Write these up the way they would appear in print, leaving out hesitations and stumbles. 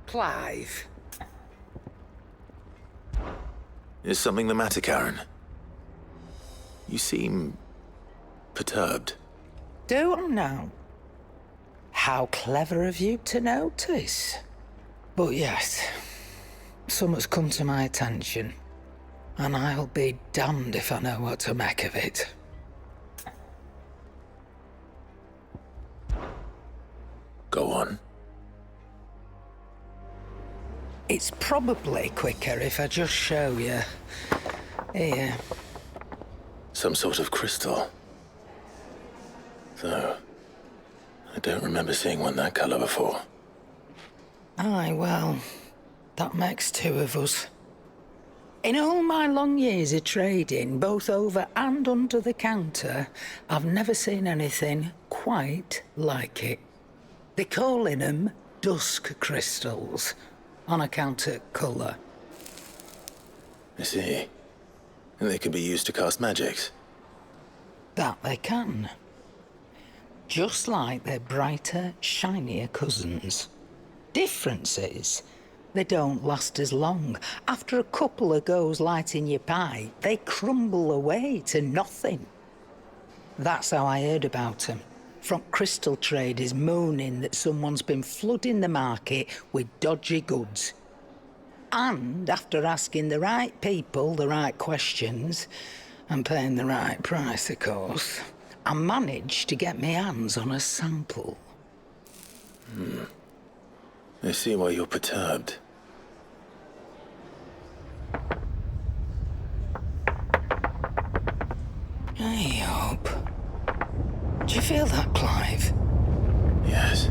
Clive. Is something the matter, Karen? You seem perturbed. Do I know? How clever of you to notice. But yes, something's come to my attention, and I'll be damned if I know what to make of it. Go on. It's probably quicker if I just show you. Here. Some sort of crystal. Though, I don't remember seeing one that colour before. Aye, well, that makes two of us. In all my long years of trading, both over and under the counter, I've never seen anything quite like it. They're calling them dusk crystals, on account of colour. I see. And they can be used to cast magics. That they can. Just like their brighter, shinier cousins. Difference is, they don't last as long. After a couple of goes lighting your pipe, they crumble away to nothing. That's how I heard about them. From crystal traders moaning that someone's been flooding the market with dodgy goods. And after asking the right people the right questions, and paying the right price, of course, I managed to get my hands on a sample. I see why you're perturbed. I hope. Do you feel that, Clive? Yes.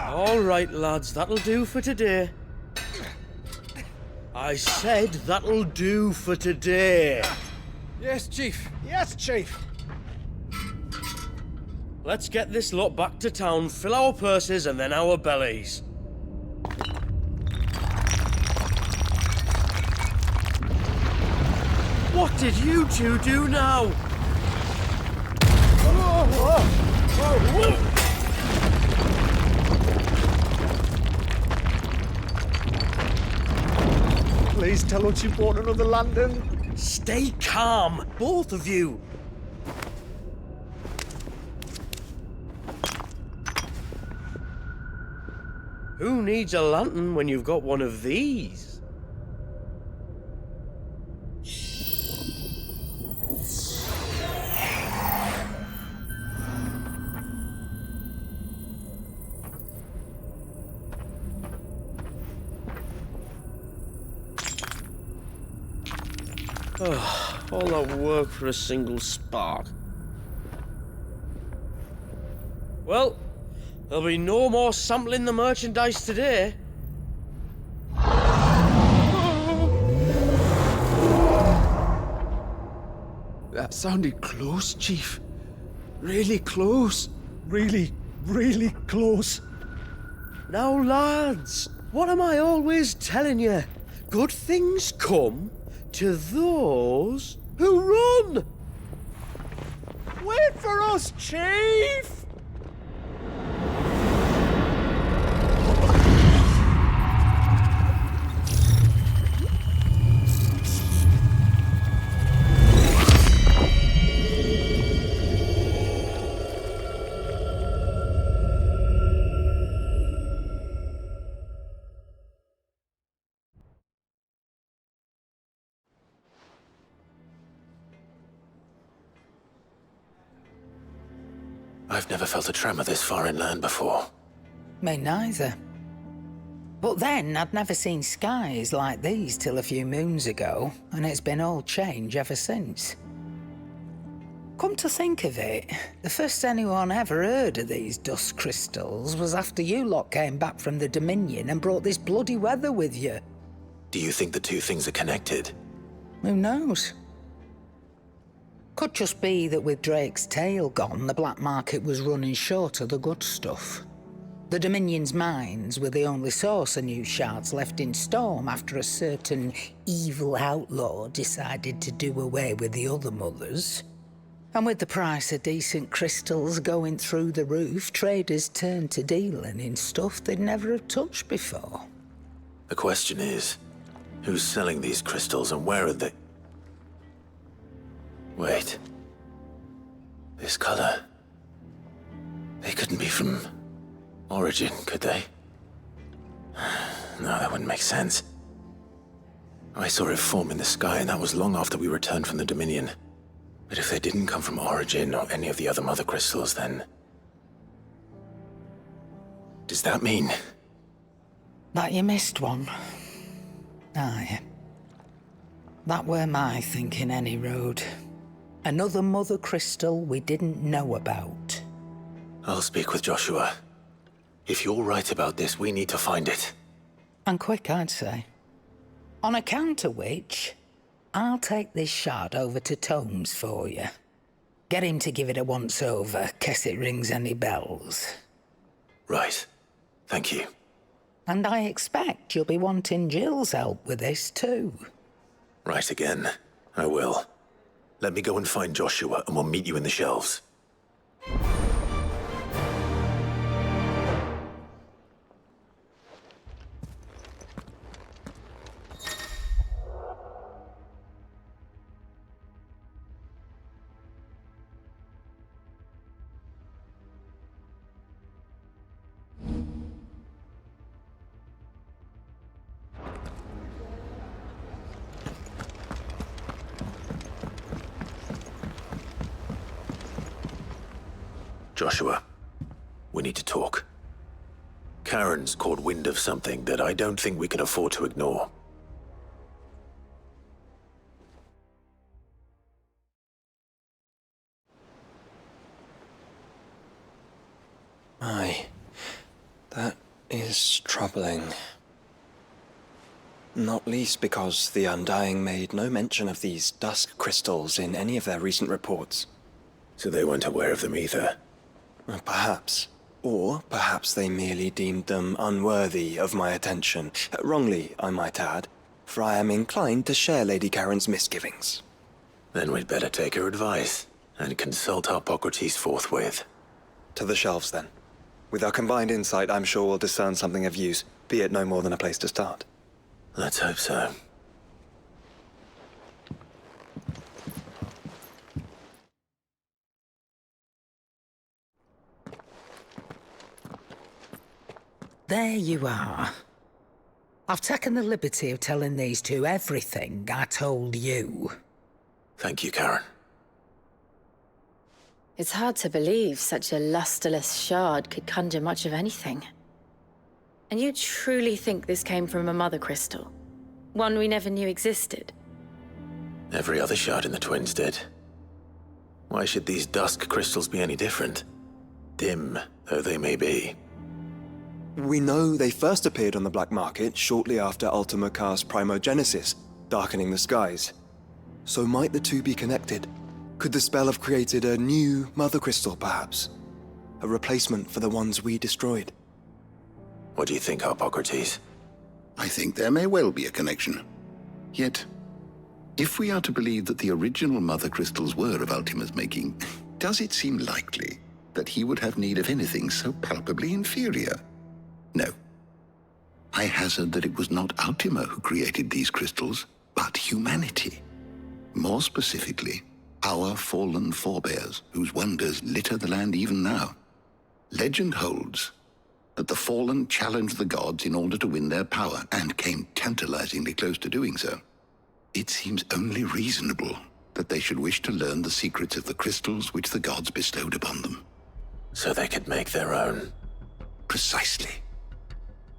All right, lads, that'll do for today. I said that'll do for today. Yes, Chief. Yes, Chief. Let's get this lot back to town, fill our purses and then our bellies. What did you two do now? Please tell us you bought another London. Stay calm, both of you. Who needs a lantern when you've got one of these? Oh, all that work for a single spark. Well, there'll be no more sampling the merchandise today. That sounded close, Chief. Really close. Really, really close. Now, lads, what am I always telling you? Good things come to those who run! Wait for us, Chief! I've never felt a tremor this far inland before. Me neither. But then, I'd never seen skies like these till a few moons ago, and it's been all change ever since. Come to think of it, the first anyone ever heard of these dust crystals was after you lot came back from the Dominion and brought this bloody weather with you. Do you think the two things are connected? Who knows? Could just be that with Drake's tail gone, the black market was running short of the good stuff. The Dominion's mines were the only source of new shards left in Storm after a certain evil outlaw decided to do away with the other mothers. And with the price of decent crystals going through the roof, traders turned to dealing in stuff they'd never have touched before. The question is, who's selling these crystals and where are they? Wait. This color. They couldn't be from Origin, could they? No, that wouldn't make sense. I saw it form in the sky, and that was long after we returned from the Dominion. But if they didn't come from Origin or any of the other mother crystals, then... does that mean... That you missed one? Aye. That were my thinking, any road. Another mother crystal we didn't know about. I'll speak with Joshua. If you're right about this, we need to find it. And quick, I'd say. On account of which, I'll take this shard over to Tomes for you. Get him to give it a once-over, case it rings any bells. Right. Thank you. And I expect you'll be wanting Jill's help with this too. Right again. I will. Let me go and find Joshua, and we'll meet you in the shelves. Joshua, we need to talk. Karen's caught wind of something that I don't think we can afford to ignore. Aye, that is troubling. Not least because the Undying made no mention of these dusk crystals in any of their recent reports. So they weren't aware of them either. Perhaps. Or perhaps they merely deemed them unworthy of my attention. Wrongly, I might add, for I am inclined to share Lady Karen's misgivings. Then we'd better take her advice and consult Hippocrates forthwith. To the shelves, then. With our combined insight, I'm sure we'll discern something of use, be it no more than a place to start. Let's hope so. There you are. I've taken the liberty of telling these two everything I told you. Thank you, Karen. It's hard to believe such a lusterless shard could conjure much of anything. And you truly think this came from a mother crystal? One we never knew existed? Every other shard in the Twins did. Why should these dusk crystals be any different? Dim though they may be. We know they first appeared on the black market shortly after Ultima cast Primogenesis, darkening the skies. So might the two be connected? Could the spell have created a new mother crystal, perhaps? A replacement for the ones we destroyed? What do you think, Hippocrates? I think there may well be a connection. Yet, if we are to believe that the original mother crystals were of Ultima's making, does it seem likely that he would have need of anything so palpably inferior? No. I hazard that it was not Ultima who created these crystals, but humanity. More specifically, our fallen forebears, whose wonders litter the land even now. Legend holds that the fallen challenged the gods in order to win their power, and came tantalizingly close to doing so. It seems only reasonable that they should wish to learn the secrets of the crystals which the gods bestowed upon them. So they could make their own. Precisely.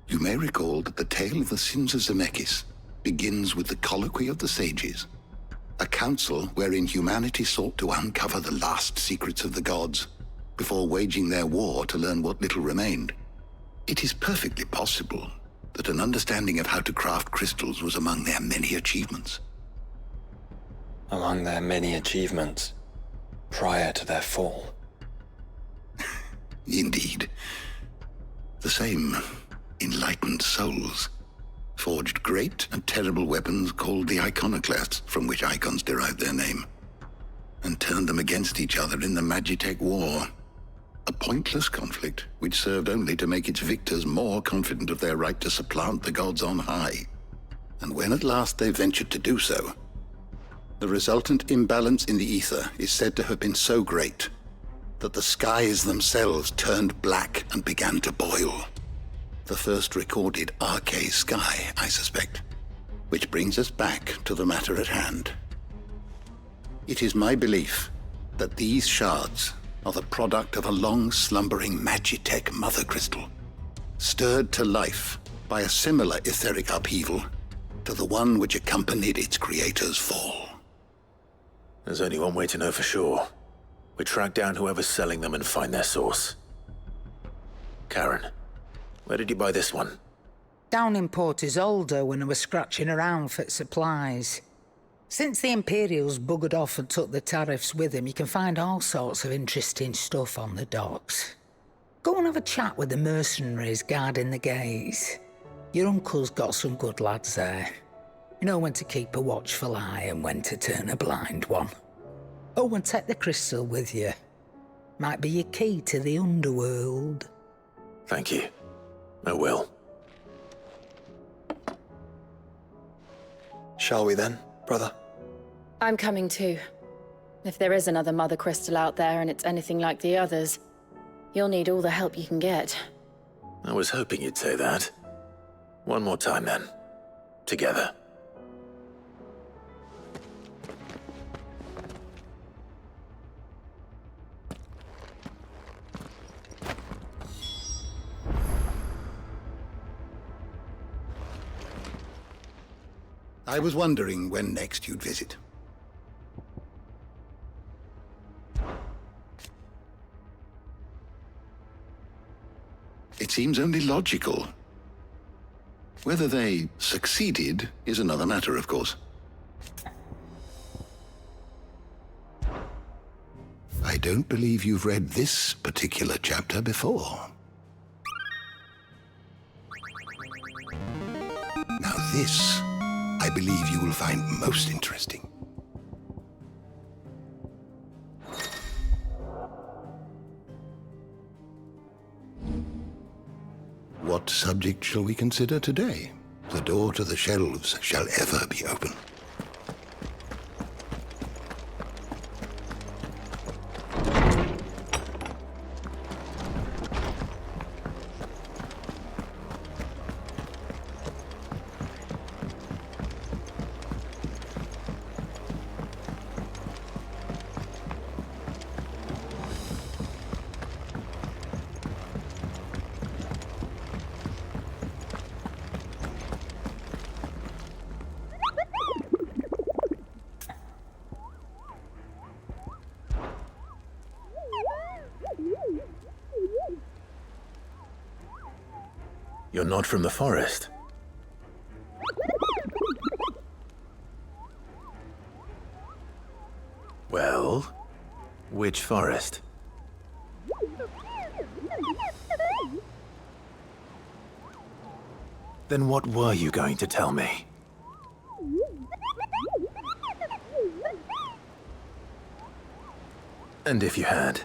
You may recall that the tale of the sins of Zemeckis begins with the colloquy of the sages. A council wherein humanity sought to uncover the last secrets of the gods before waging their war to learn what little remained. It is perfectly possible that an understanding of how to craft crystals was among their many achievements. Among their many achievements, prior to their fall. Indeed. The same enlightened souls forged great and terrible weapons called the iconoclasts, from which icons derived their name, and turned them against each other in the Magitek War. A pointless conflict which served only to make its victors more confident of their right to supplant the gods on high. And when at last they ventured to do so, the resultant imbalance in the ether is said to have been so great that the skies themselves turned black and began to boil. The first recorded arcane sky, I suspect. Which brings us back to the matter at hand. It is my belief that these shards are the product of a long-slumbering Magitek mother crystal, stirred to life by a similar etheric upheaval to the one which accompanied its creator's fall. There's only one way to know for sure. We track down whoever's selling them and find their source. Karen, where did you buy this one? Down in Port Isolde when I was scratching around for supplies. Since the Imperials buggered off and took the tariffs with them, you can find all sorts of interesting stuff on the docks. Go and have a chat with the mercenaries guarding the gates. Your uncle's got some good lads there. You know when to keep a watchful eye and when to turn a blind one. Oh, and take the crystal with you. Might be your key to the underworld. Thank you. I will. Shall we then, brother? I'm coming too. If there is another mother crystal out there and it's anything like the others, you'll need all the help you can get. I was hoping you'd say that. One more time then. Together. I was wondering when next you'd visit. It seems only logical. Whether they succeeded is another matter, of course. I don't believe you've read this particular chapter before. Now this, I believe you will find most interesting. What subject shall we consider today? The door to the shelves shall ever be open. You're not from the forest. Well, which forest? Then what were you going to tell me? And if you had?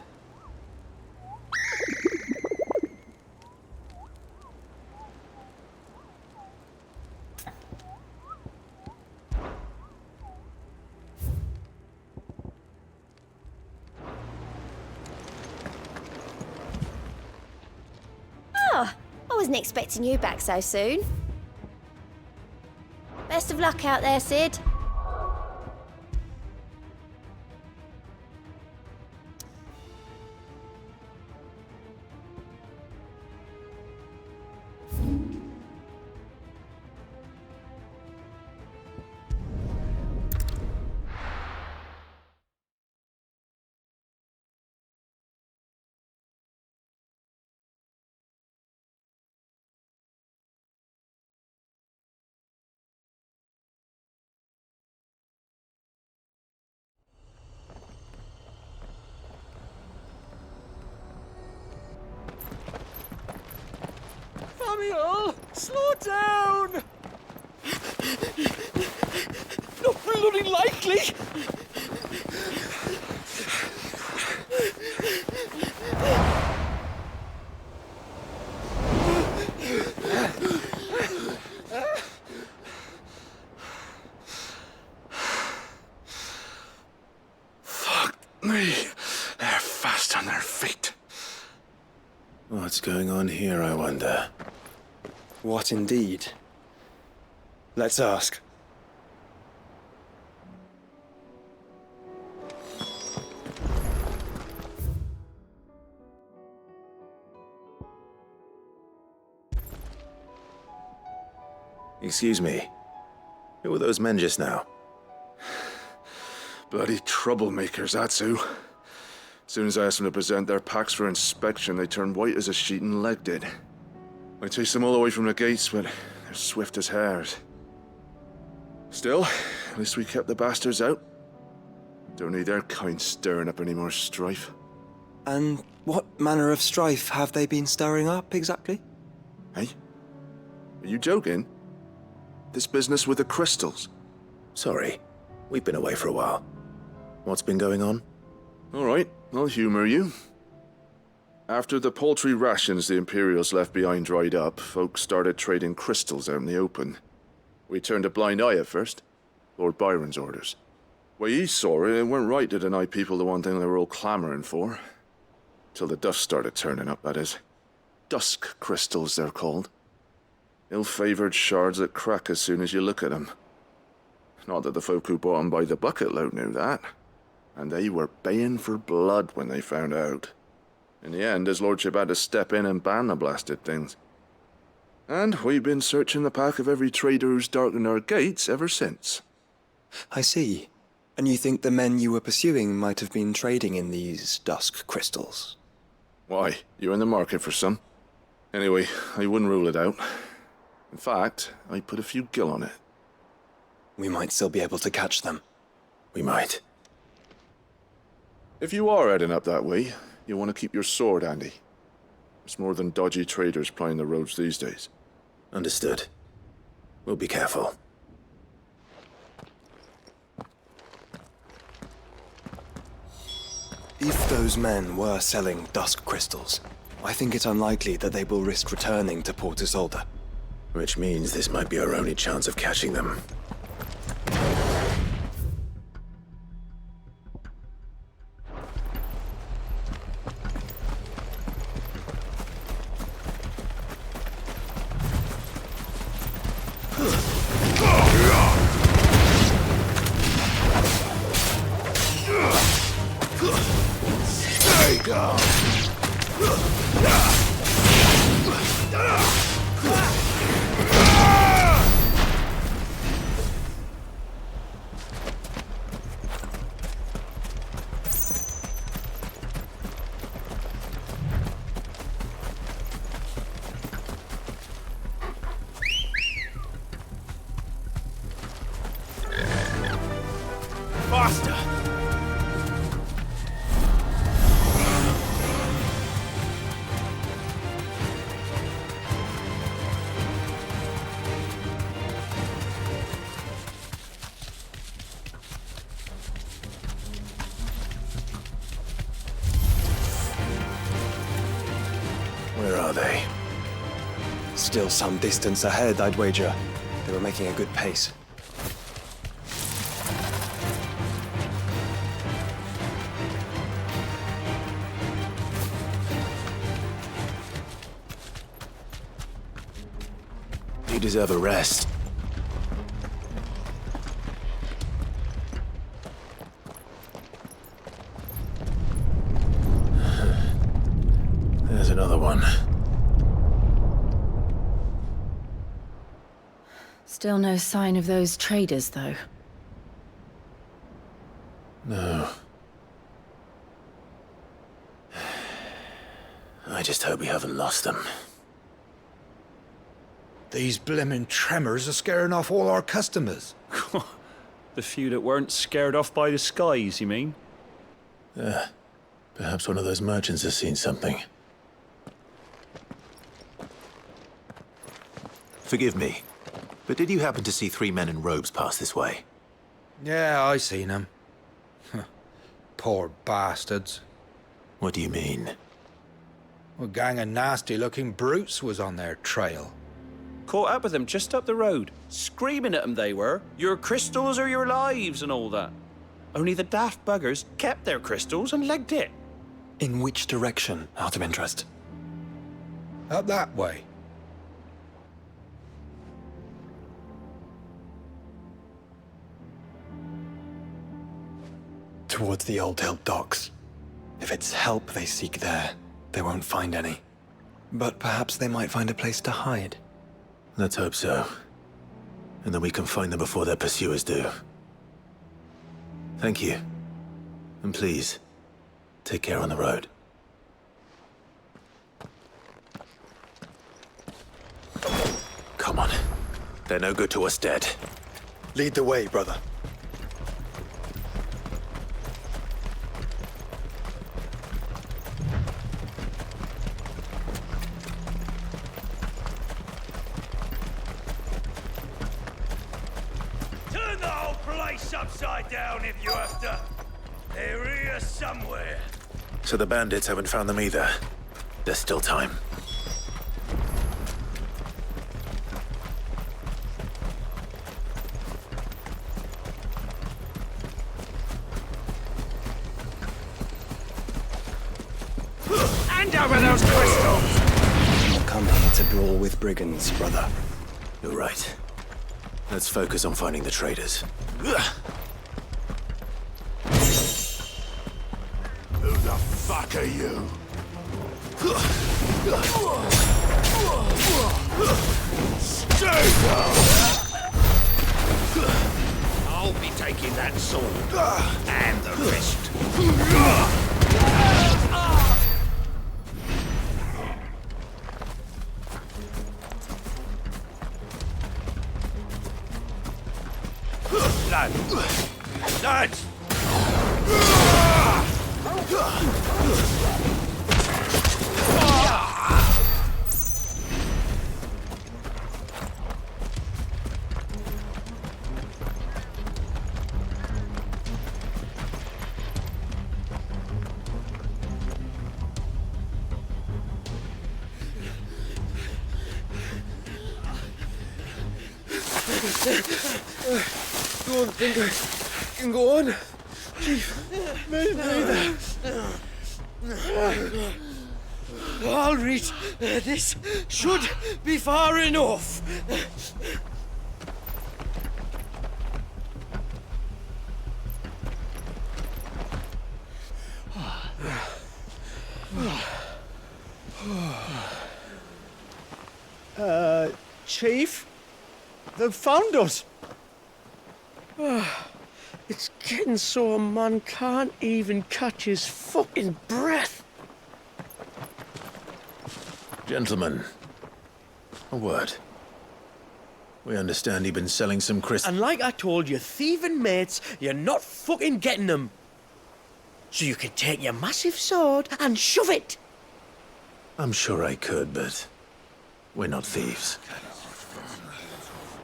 I wasn't expecting you back so soon. Best of luck out there, Sid. Ariel! Slow down! Not bloody likely! Fuck me. They're fast on their feet. What's going on here, I wonder? What indeed? Let's ask. Excuse me. Who were those men just now? Bloody troublemakers, that's who. As soon as I asked them to present their packs for inspection, they turned white as a sheet and legged it. I chased them all away from the gates, but they're swift as hares. Still, at least we kept the bastards out. Don't need their kind stirring up any more strife. And what manner of strife have they been stirring up, exactly? Hey? Are you joking? This business with the crystals? Sorry. We've been away for a while. What's been going on? All right, I'll humor you. After the paltry rations the Imperials left behind dried up, folks started trading crystals out in the open. We turned a blind eye at first. Lord Byron's orders. Way he saw it, it weren't right to deny people the one thing they were all clamoring for. Till the dust started turning up, that is. Dusk crystals, they're called. Ill-favored shards that crack as soon as you look at them. Not that the folk who bought them by the bucket load knew that. And they were baying for blood when they found out. In the end, his lordship had to step in and ban the blasted things. And we've been searching the pack of every trader who's darkened our gates ever since. I see. And you think the men you were pursuing might have been trading in these dusk crystals? Why, you're in the market for some. Anyway, I wouldn't rule it out. In fact, I'd put a few gil on it. We might still be able to catch them. We might. If you are heading up that way, you'll want to keep your sword handy. There's more than dodgy traders plying the roads these days. Understood. We'll be careful. If those men were selling dusk crystals, I think it unlikely that they will risk returning to Port Isolde. Which means this might be our only chance of catching them. Faster! Where are they? Still some distance ahead, I'd wager. They were making a good pace. You deserve a rest. There's another one. Still no sign of those traders, though. No. I just hope we haven't lost them. These blimmin' tremors are scaring off all our customers. The few that weren't scared off by the skies, you mean? Perhaps one of those merchants has seen something. Forgive me, but did you happen to see 3 men in robes pass this way? Yeah, I seen them. Poor bastards. What do you mean? A gang of nasty-looking brutes was on their trail. Caught up with them just up the road. Screaming at them they were. Your crystals are your lives and all that. Only the daft buggers kept their crystals and legged it. In which direction, out of interest? Up that way. Towards the Old Hill docks. If it's help they seek there, they won't find any. But perhaps they might find a place to hide. Let's hope so. And then we can find them before their pursuers do. Thank you. And please, take care on the road. Come on. They're no good to us dead. Lead the way, brother. Turn the whole place upside down if you have to. They're here somewhere. So the bandits haven't found them either. There's still time. Hand over those crystals! You'll come here to brawl with brigands, brother. You're right. Let's focus on finding the traitors. Who the fuck are you? Stay down! I'll be taking that sword and the rest. Lads! Don't think I can go on. Chief, neither. I'll reach. This should be far enough. Chief? They've found us. It's getting so a man can't even catch his fucking breath. Gentlemen, a word. We understand you've been selling some crystals. And like I told your thieving mates, you're not fucking getting them. So you can take your massive sword and shove it. I'm sure I could, but we're not thieves.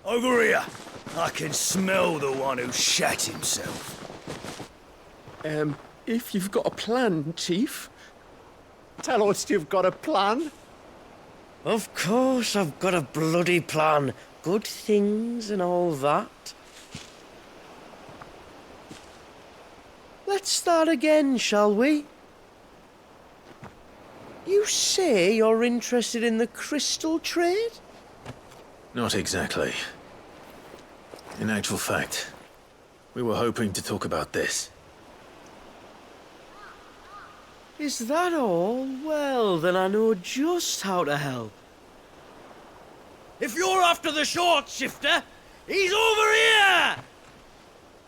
Over here. I can smell the one who shat himself. If you've got a plan, Chief, tell us you've got a plan. Of course I've got a bloody plan. Good things and all that. Let's start again, shall we? You say you're interested in the crystal trade? Not exactly. In actual fact, we were hoping to talk about this. Is that all? Well, then I know just how to help. If you're after the short shifter, he's over here!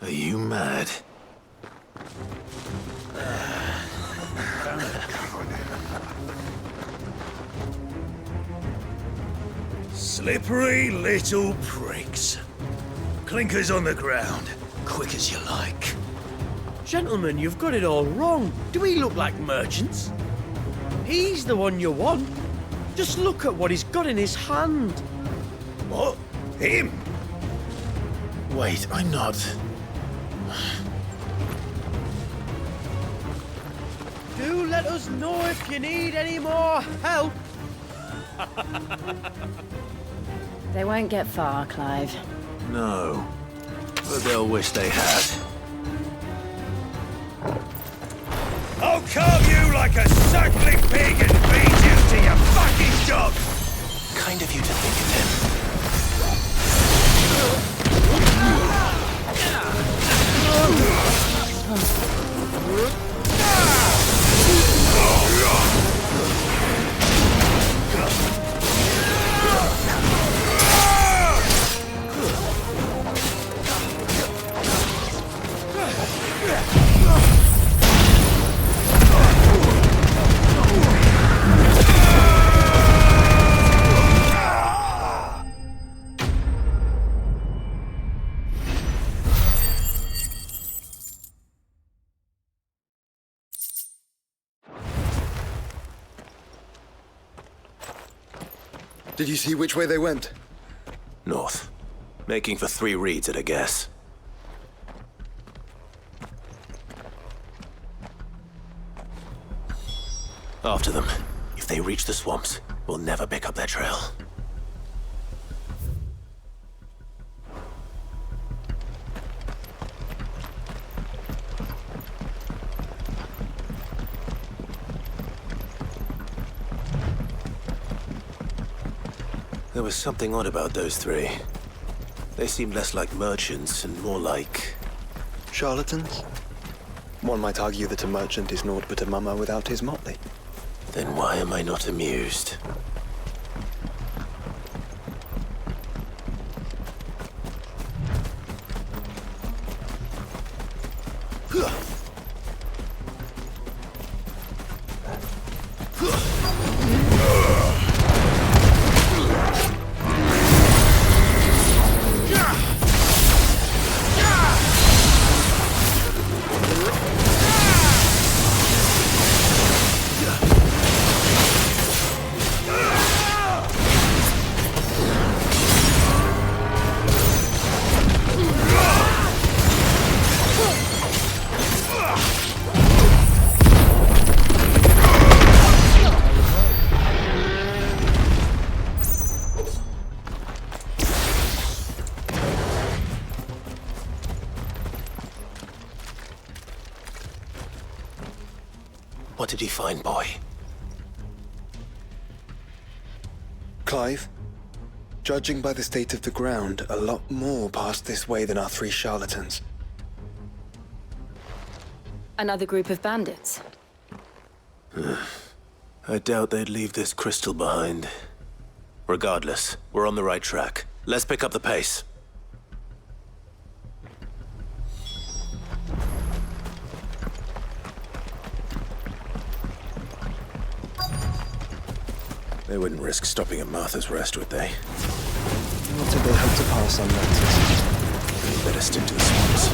Are you mad? Slippery little pricks. Clinkers on the ground, quick as you like. Gentlemen, you've got it all wrong. Do we look like merchants? He's the one you want. Just look at what he's got in his hand. What? Him? Wait, I'm not. Do let us know if you need any more help. They won't get far, Clive. No. But they'll wish they had. I'll carve you like a suckling pig and feed you to your fucking dog! Kind of you to think of him. Did you see which way they went? North. Making for 3 reads at a guess. After them. If they reach the swamps, we'll never pick up their trail. There was something odd about those 3. They seemed less like merchants and more like... Charlatans? One might argue that a merchant is naught but a mummer without his motley. Then why am I not amused? What did you find, boy? Clive, judging by the state of the ground, a lot more passed this way than our 3 charlatans. Another group of bandits. I doubt they'd leave this crystal behind. Regardless, we're on the right track. Let's pick up the pace. They wouldn't risk stopping at Martha's Rest, would they? What did they hope to pass unnoticed? Better stick to the swamps.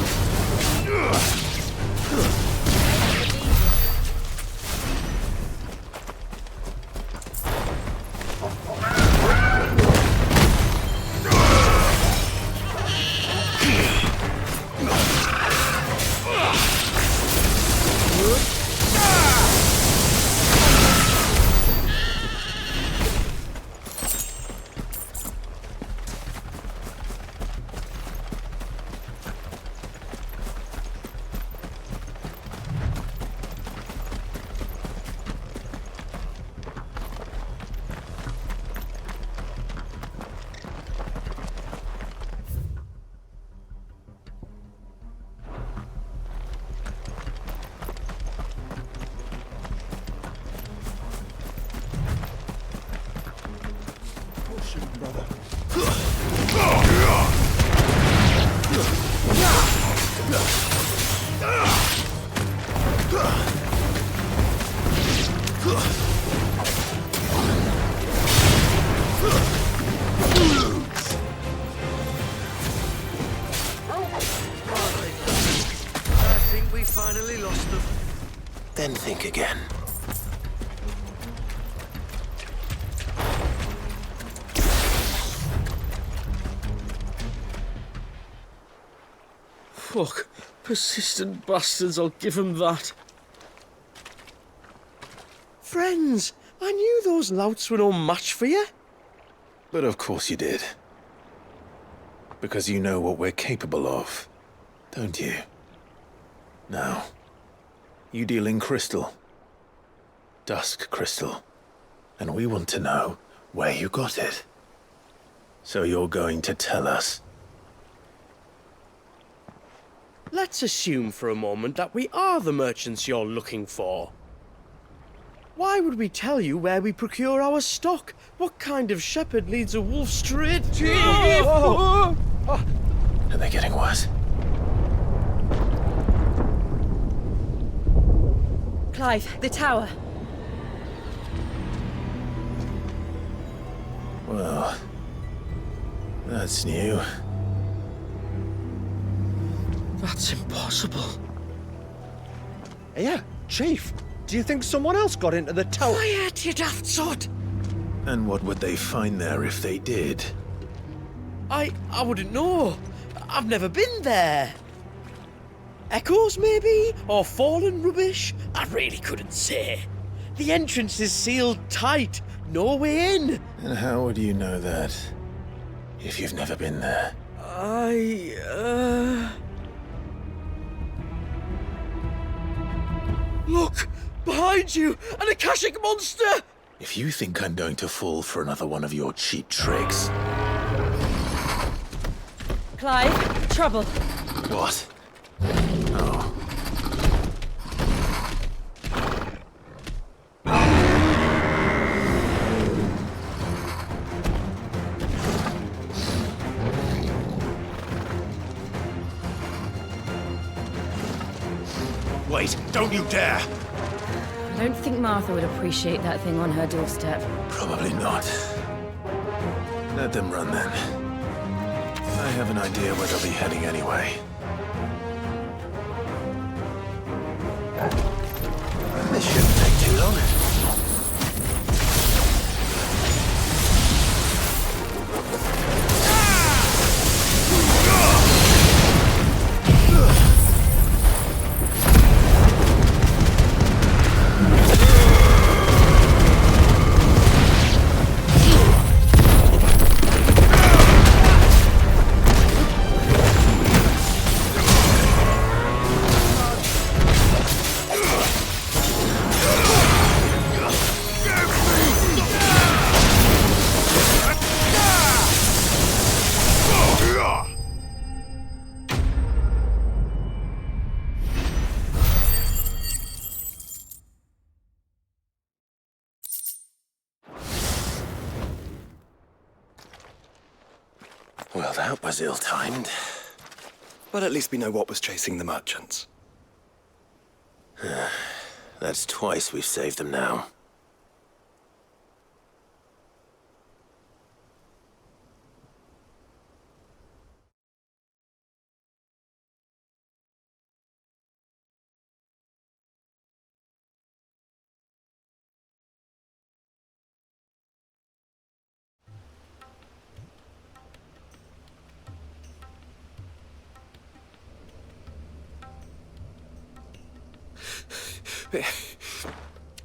Then think again. Look, persistent bastards, I'll give them that. Friends, I knew those louts were no match for you. But of course you did. Because you know what we're capable of, don't you? Now, you deal in crystal. Dusk crystal. And we want to know where you got it. So you're going to tell us. Let's assume for a moment that we are the merchants you're looking for. Why would we tell you where we procure our stock? What kind of shepherd leads a wolf straight? Are they getting worse? Clive, the tower. Well, that's new. That's impossible. Yeah, Chief. Do you think someone else got into the tower? Quiet, you daft sod! And what would they find there if they did? I wouldn't know. I've never been there. Echoes, maybe? Or fallen rubbish? I really couldn't say. The entrance is sealed tight. No way in. And how would you know that? If you've never been there? Look! Behind you! An Akashic monster! If you think I'm going to fall for another one of your cheap tricks... Clive, trouble. What? Oh. Wait, don't you dare! I don't think Martha would appreciate that thing on her doorstep. Probably not. Let them run then. I have an idea where they'll be heading anyway. This shouldn't take too long. Well, that was ill-timed. But at least we know what was chasing the merchants. That's twice we've saved them now.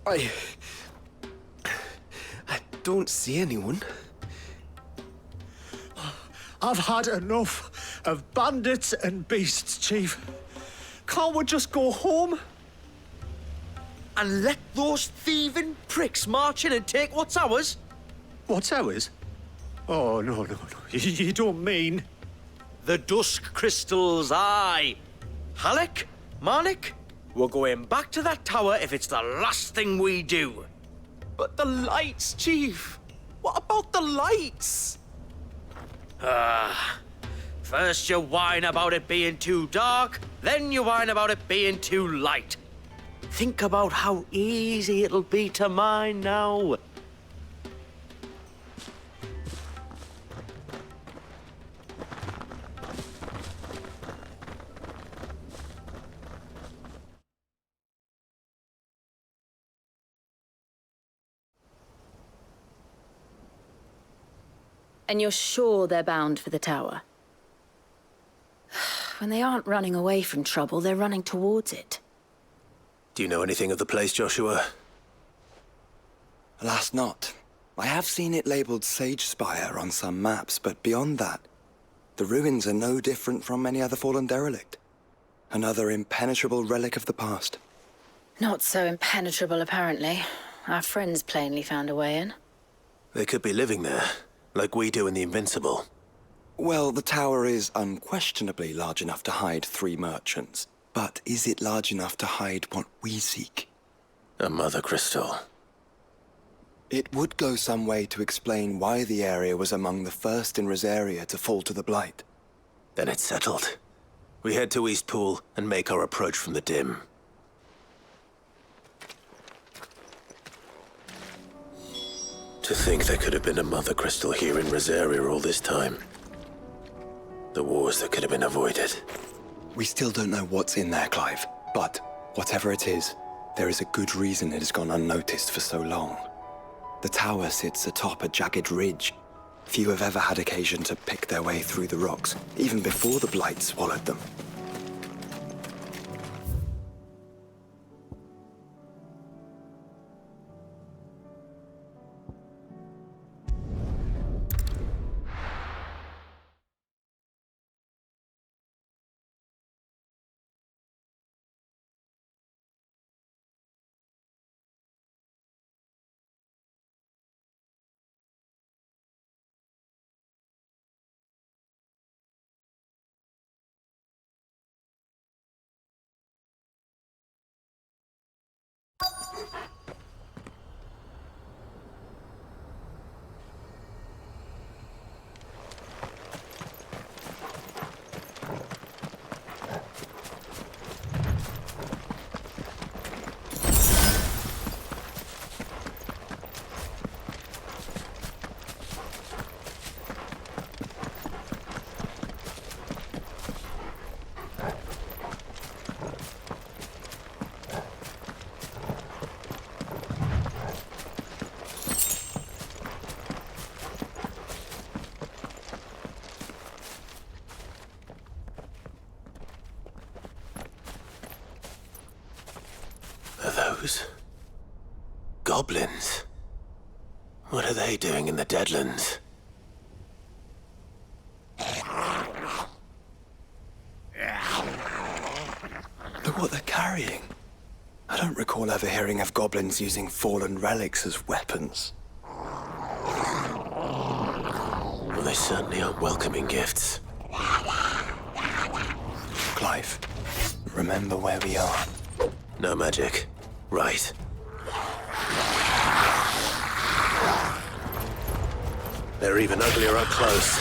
I don't see anyone. I've had enough of bandits and beasts, Chief. Can't we just go home? And let those thieving pricks march in and take what's ours? What's ours? Oh, no. You don't mean... The dusk crystals, aye. Halleck, Marnik, we're going back to that tower if it's the last thing we do. But the lights, Chief! What about the lights? First you whine about it being too dark, then you whine about it being too light. Think about how easy it'll be to mine now. And you're sure they're bound for the tower? When they aren't running away from trouble, they're running towards it. Do you know anything of the place, Joshua? Alas, not. I have seen it labeled Sage Spire on some maps, but beyond that, the ruins are no different from any other fallen derelict. Another impenetrable relic of the past. Not so impenetrable, apparently. Our friends plainly found a way in. They could be living there, like we do in the Invincible. Well, the tower is unquestionably large enough to hide 3 merchants. But is it large enough to hide what we seek? A mother crystal. It would go some way to explain why the area was among the first in Rosaria to fall to the Blight. Then it's settled. We head to Eastpool and make our approach from the dim. To think there could have been a mother crystal here in Rosaria all this time. The wars that could have been avoided. We still don't know what's in there, Clive. But whatever it is, there is a good reason it has gone unnoticed for so long. The tower sits atop a jagged ridge. Few have ever had occasion to pick their way through the rocks, even before the Blight swallowed them. Those goblins. What are they doing in the Deadlands? Look what they're carrying. I don't recall ever hearing of goblins using fallen relics as weapons. Well, they certainly aren't welcoming gifts. Clive, remember where we are. No magic. Right. They're even uglier up close.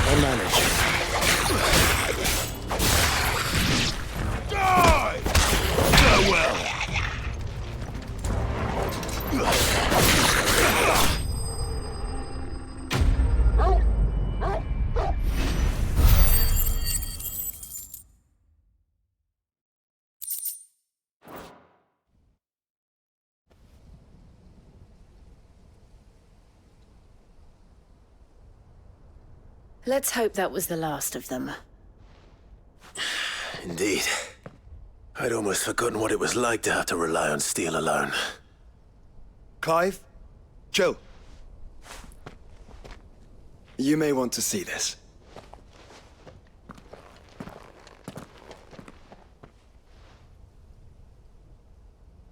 I'll manage. Let's hope that was the last of them. Indeed. I'd almost forgotten what it was like to have to rely on steel alone. Clive? Jill. You may want to see this.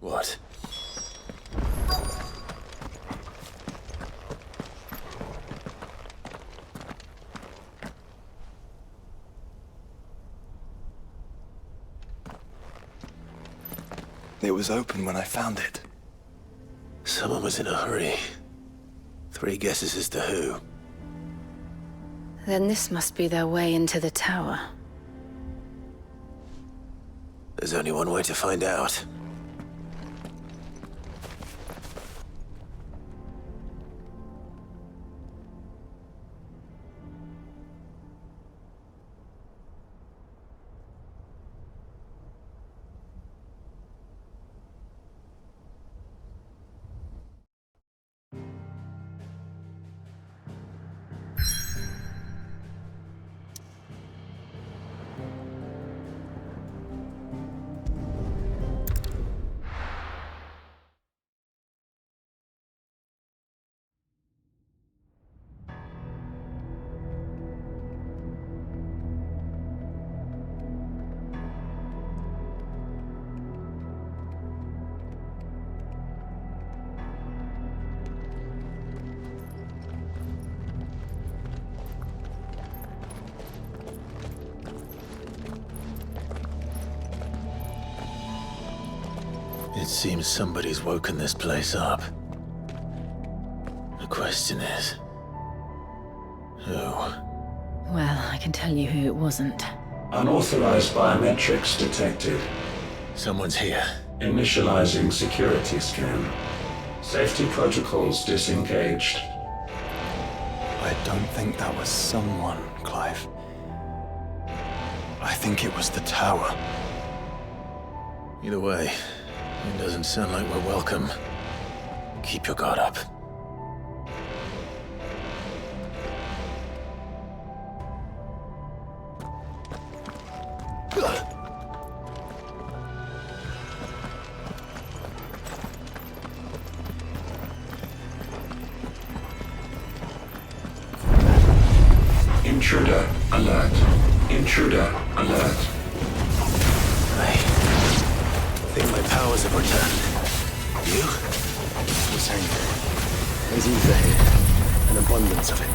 What? It was open when I found it. Someone was in a hurry. 3 guesses as to who. Then this must be their way into the tower. There's only one way to find out. It seems somebody's woken this place up. The question is... who? Well, I can tell you who it wasn't. Unauthorized biometrics detected. Someone's here. Initializing security scan. Safety protocols disengaged. I don't think that was someone, Clive. I think it was the tower. Either way, it doesn't sound like we're welcome. Keep your guard up. Intruder alert. Intruder alert. I think my powers have returned. You? The same. There's ether here. An abundance of it.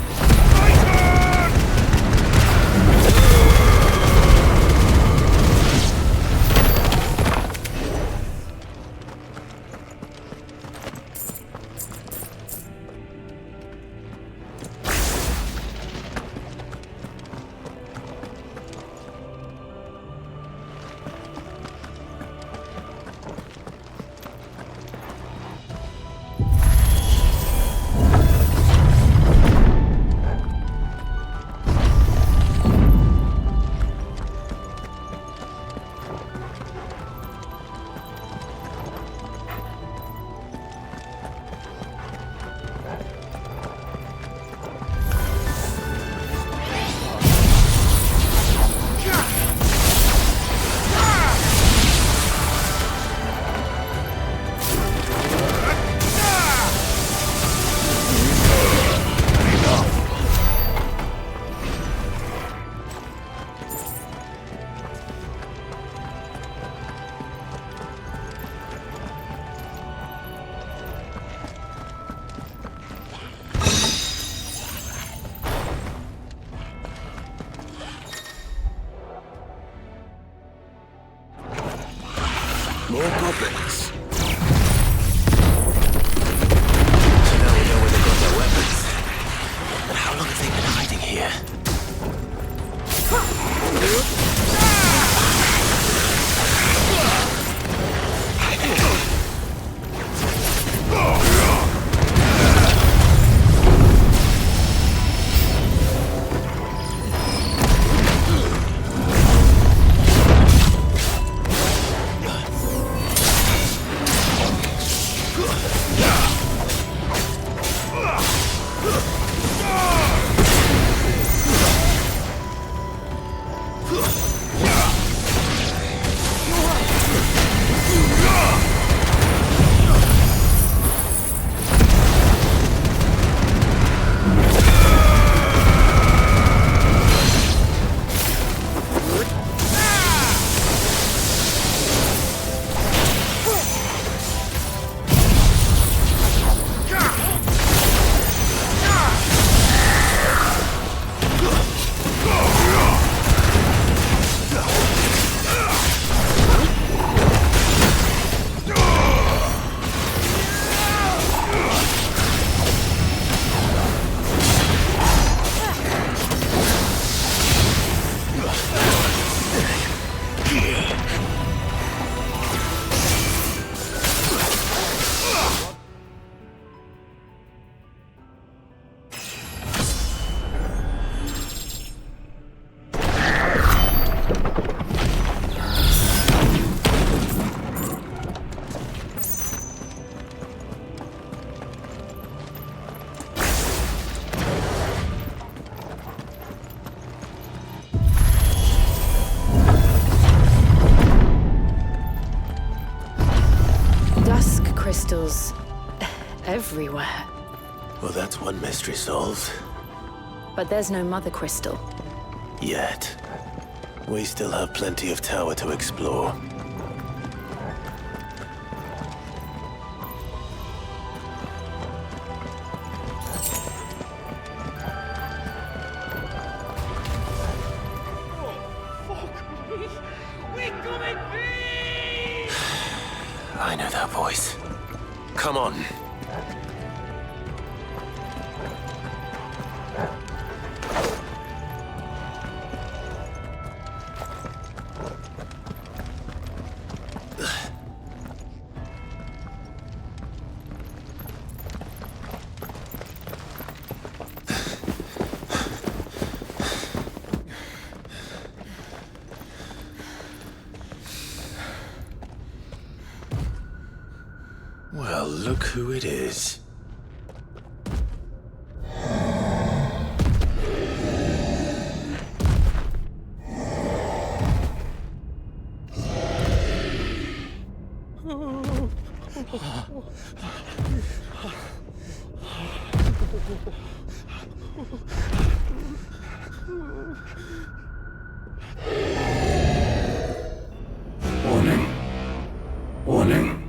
More goblins. So now we know where they got their weapons. But how long have they been hiding here? Crystals everywhere. Well, that's one mystery solved. But there's no mother crystal. Yet. We still have plenty of tower to explore. I know that voice. Come on. Well, look who it is. Warning. Warning.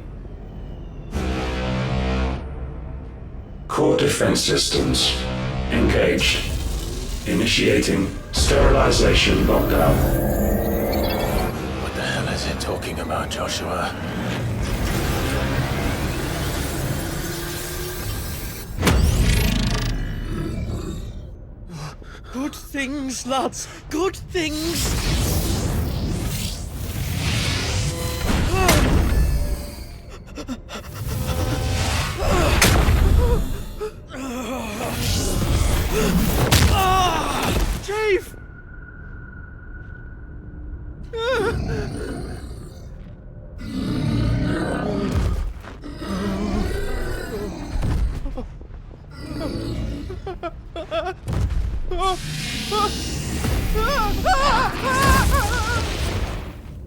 Core defense systems engaged. Initiating sterilization lockdown. What the hell is it talking about, Joshua? Good things, lads. Good things. Chief!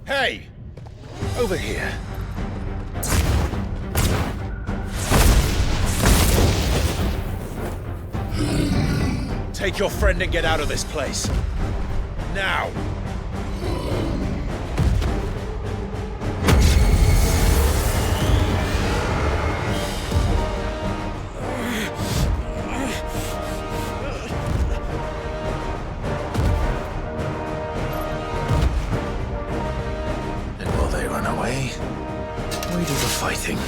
Hey! Over here. Take your friend and get out of this place. Now! And while they run away, we do the fighting.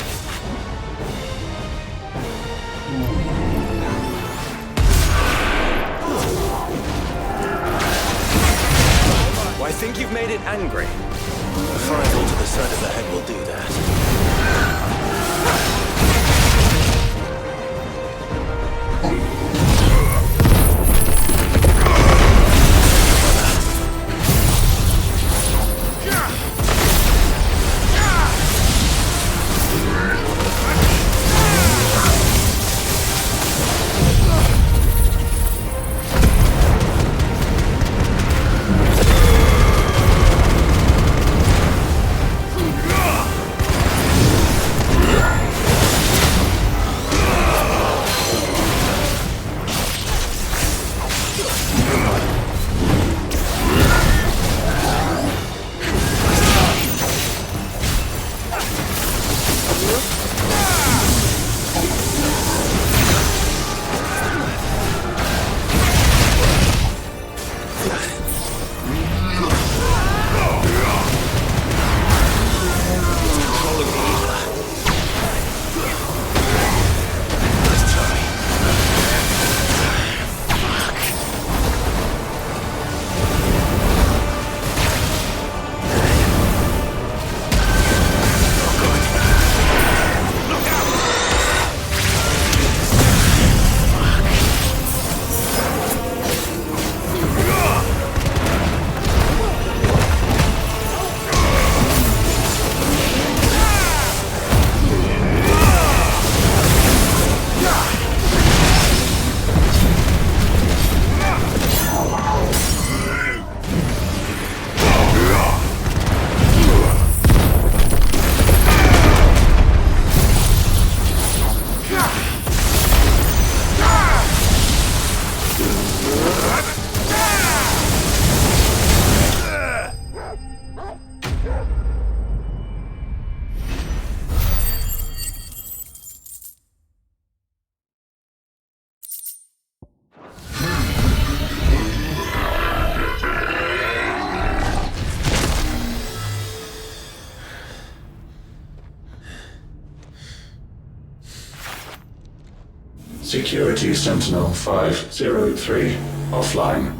I think you've made it angry. A fireball to the side of the head will do that. Security Sentinel 503 offline.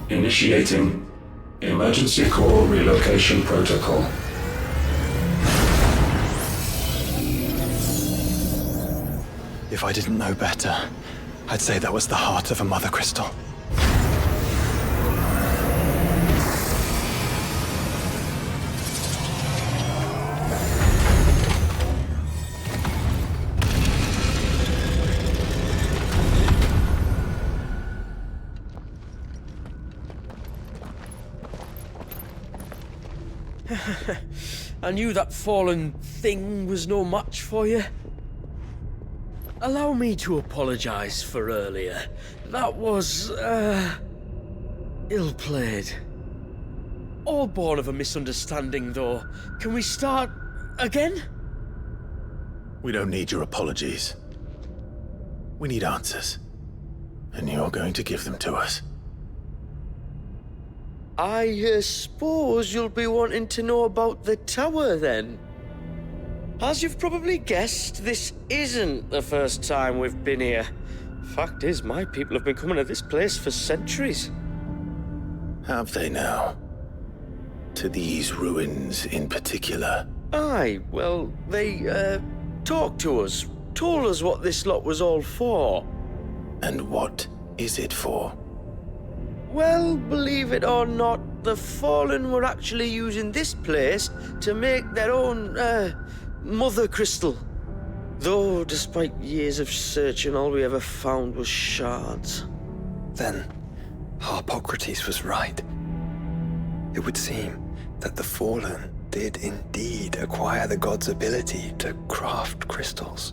Initiating Emergency Core Relocation Protocol. If I didn't know better, I'd say that was the heart of a mother crystal. I knew that fallen thing was no match for you. Allow me to apologize for earlier. That was, ill-played. All born of a misunderstanding, though. Can we start again? We don't need your apologies. We need answers. And you're going to give them to us. I suppose you'll be wanting to know about the tower, then? As you've probably guessed, this isn't the first time we've been here. Fact is, my people have been coming to this place for centuries. Have they now? To these ruins in particular? Aye, well, they, talked to us, told us what this lot was all for. And what is it for? Well, believe it or not, the Fallen were actually using this place to make their own, mother crystal. Though, despite years of searching, all we ever found was shards. Then, Harpocrates was right. It would seem that the Fallen did indeed acquire the god's ability to craft crystals.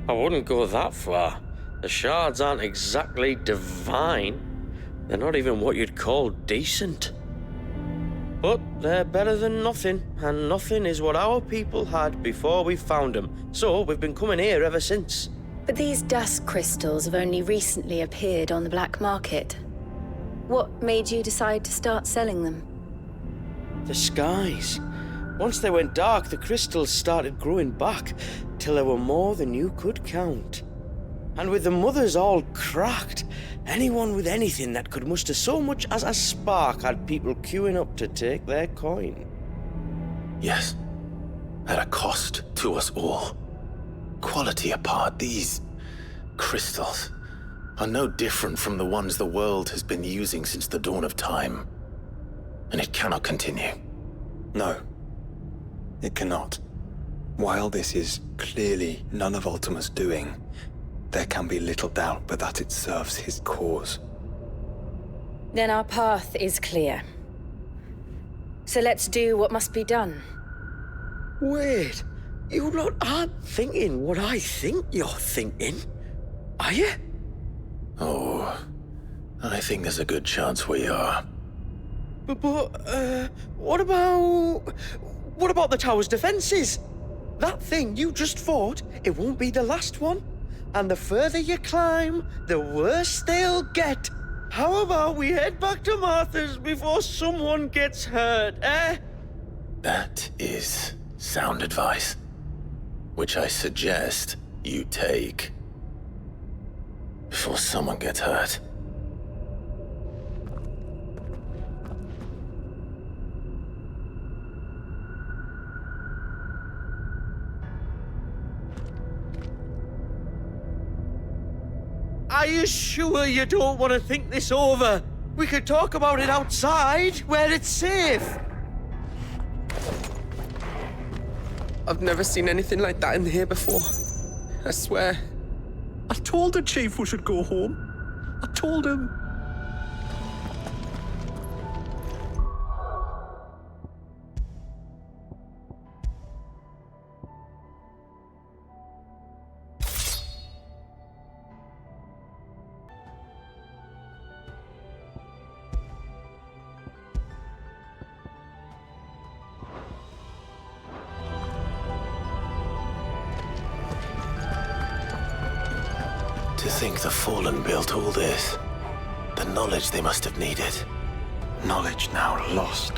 I wouldn't go that far. The shards aren't exactly divine. They're not even what you'd call decent. But they're better than nothing, and nothing is what our people had before we found them. So we've been coming here ever since. But these dust crystals have only recently appeared on the black market. What made you decide to start selling them? The skies. Once they went dark, the crystals started growing back, till there were more than you could count. And with the mothers all cracked, anyone with anything that could muster so much as a spark had people queuing up to take their coin. Yes. At a cost to us all. Quality apart, these crystals are no different from the ones the world has been using since the dawn of time. And it cannot continue. No, it cannot. While this is clearly none of Ultima's doing, there can be little doubt but that it serves his cause. Then our path is clear. So let's do what must be done. Wait, you lot aren't thinking what I think you're thinking, are you? Oh, I think there's a good chance we are. But what about the tower's defenses? That thing you just fought, it won't be the last one. And the further you climb, the worse they'll get. How about we head back to Martha's before someone gets hurt, eh? That is sound advice, which I suggest you take before someone gets hurt. Are you sure you don't want to think this over? We could talk about it outside, where it's safe. I've never seen anything like that in here before. I swear. I told the chief we should go home. I told him. To think the Fallen built all this. The knowledge they must have needed. Knowledge now lost.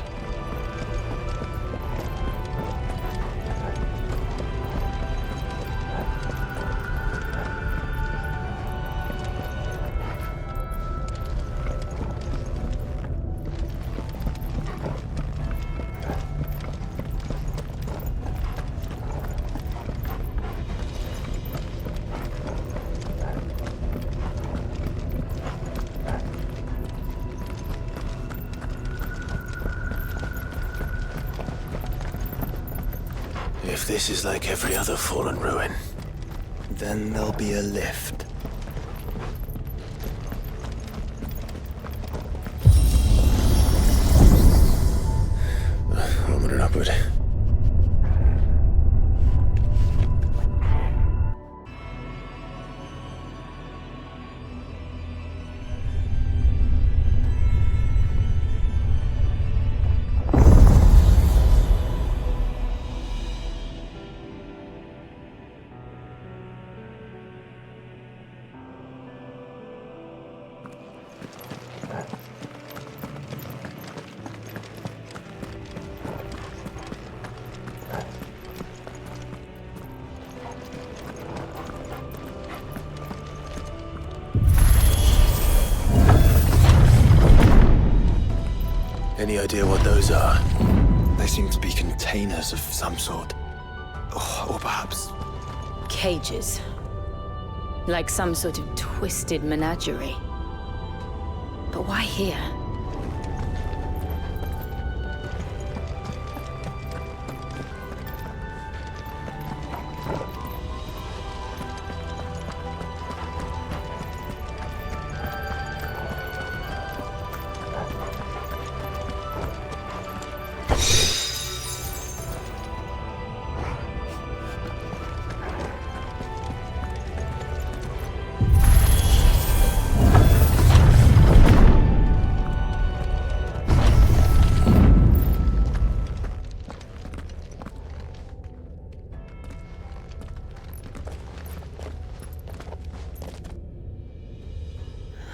If this is like every other fallen ruin, then there'll be a lift. Onward and upward. Any idea what those are? They seem to be containers of some sort. Or perhaps... Cages. Like some sort of twisted menagerie. But why here?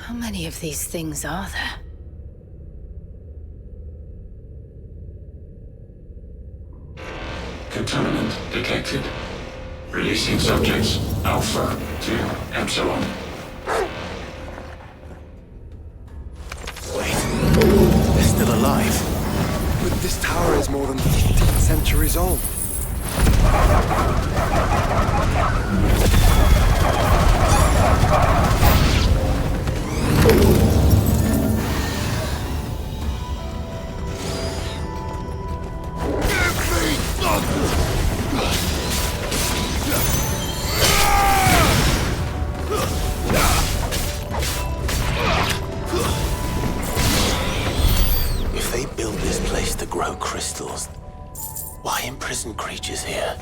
How many of these things are there? Contaminant detected. Releasing subjects Alpha to Epsilon. Wait, they're still alive. But this tower is more than 15 centuries old. If they built this place to grow crystals, why imprison creatures here?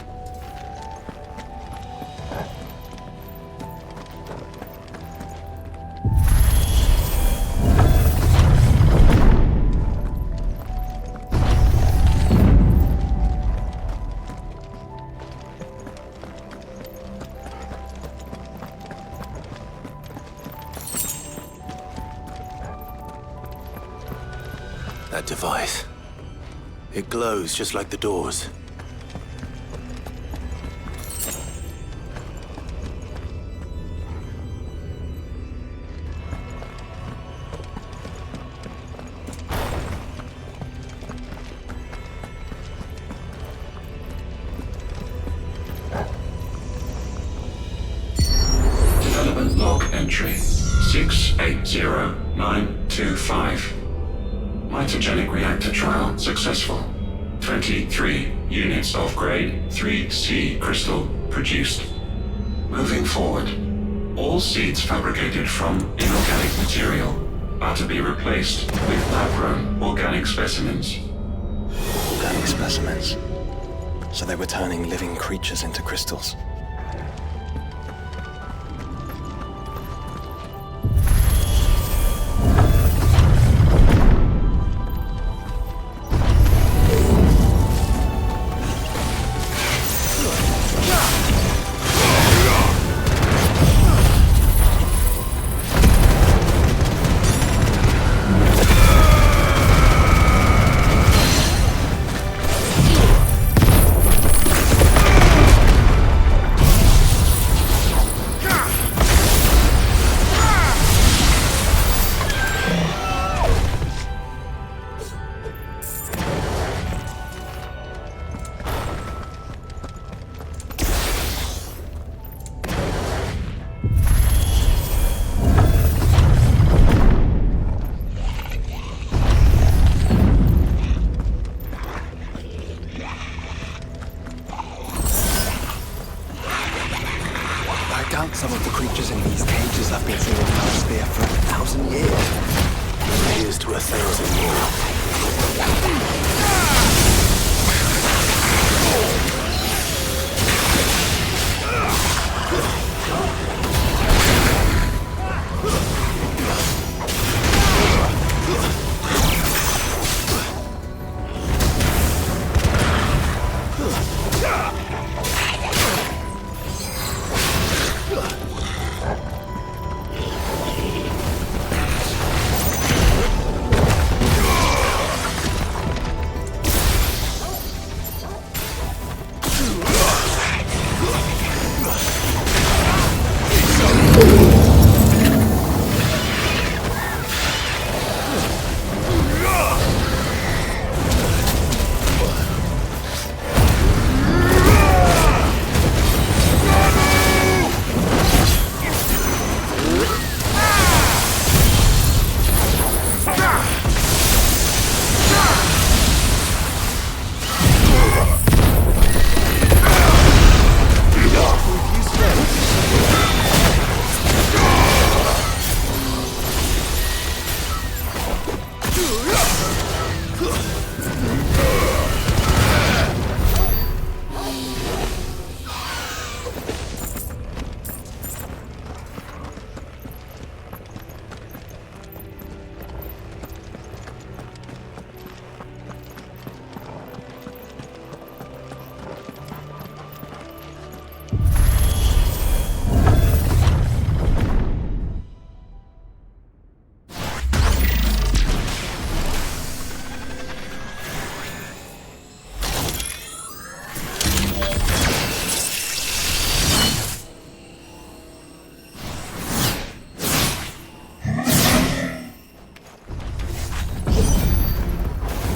That device. It glows just like the doors. Development log entry 680925. Mitogenic reactor trial successful. 23 units of grade 3C crystal produced. Moving forward, all seeds fabricated from inorganic material are to be replaced with lab-grown organic specimens. Organic specimens. So they were turning living creatures into crystals.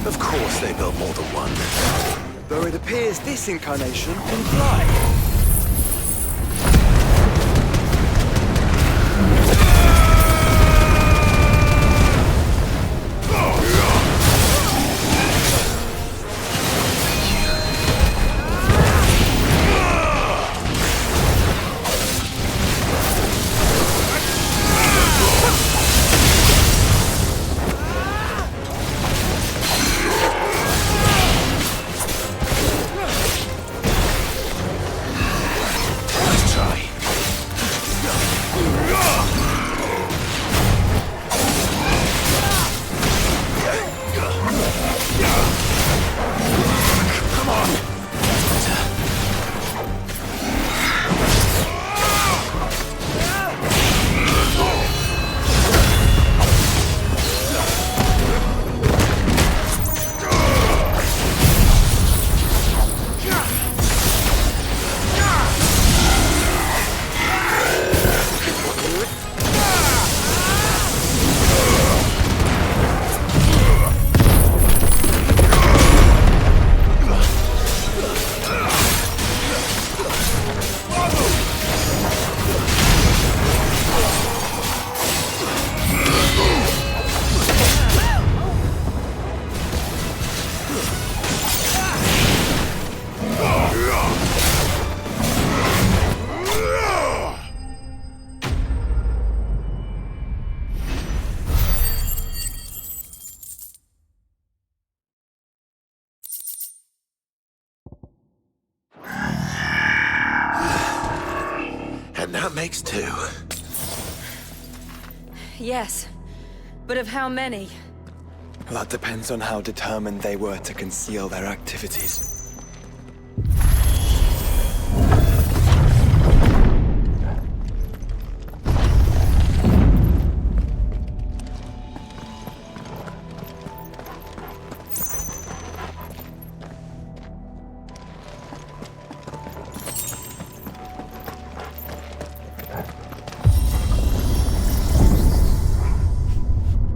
Of course they built more than one. Though it appears this incarnation can fly. And that makes two. Yes, but of how many? That depends on how determined they were to conceal their activities.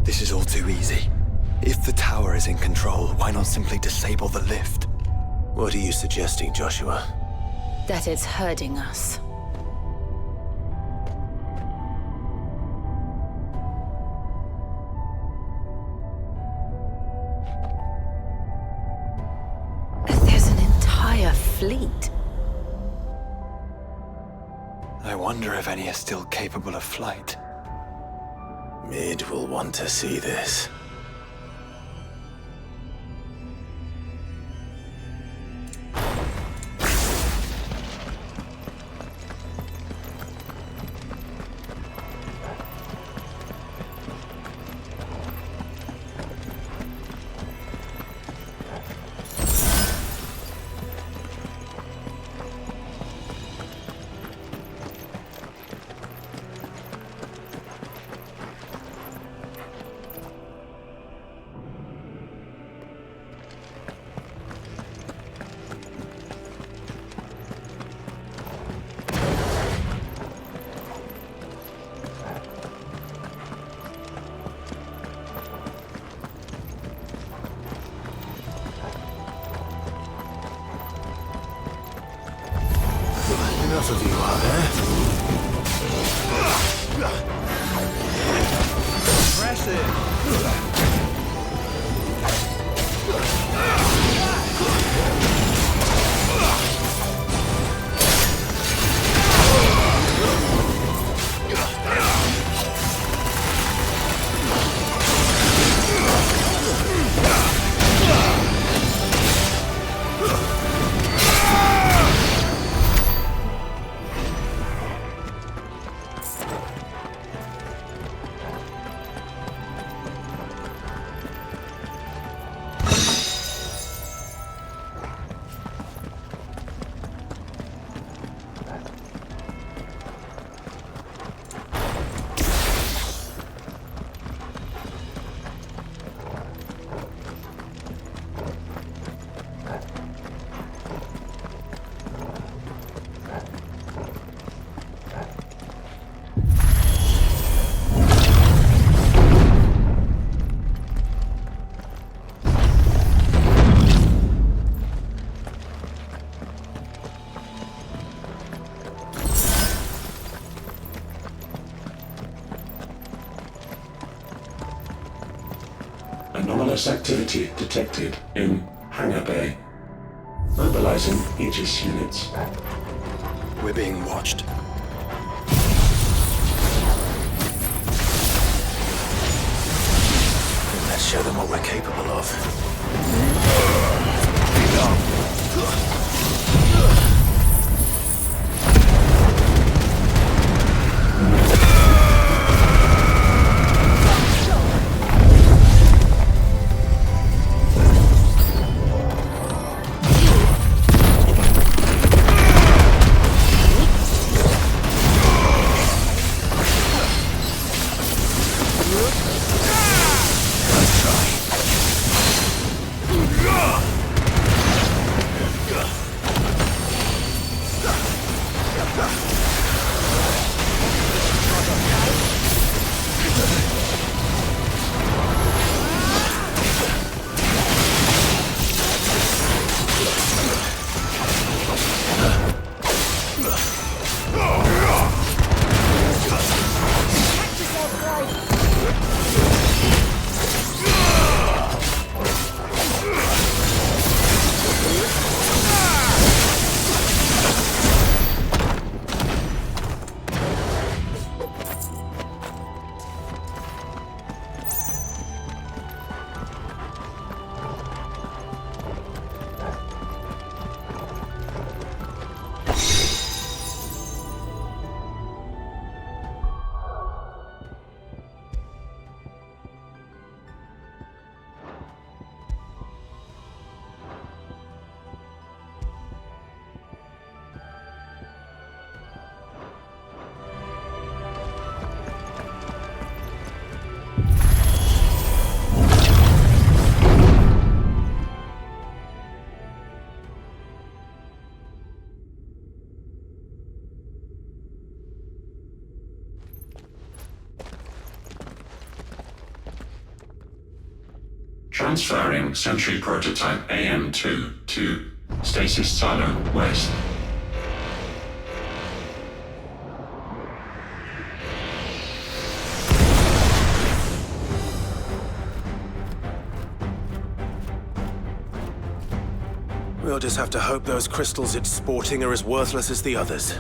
This is all too easy. If the tower is in control, why not simply disable the lift? What are you suggesting, Joshua? That it's hurting us. There's an entire fleet. I wonder if any are still capable of flight. Mid will want to see this. Enough of you, are there? Impressive. anomalous activity detected in Hangar Bay. Mobilizing Aegis units. We're being watched. Let's show them what we're capable of. Transferring Sentry Prototype AM2 to Stasis Silo West. We'll just have to hope those crystals it's sporting are as worthless as the others.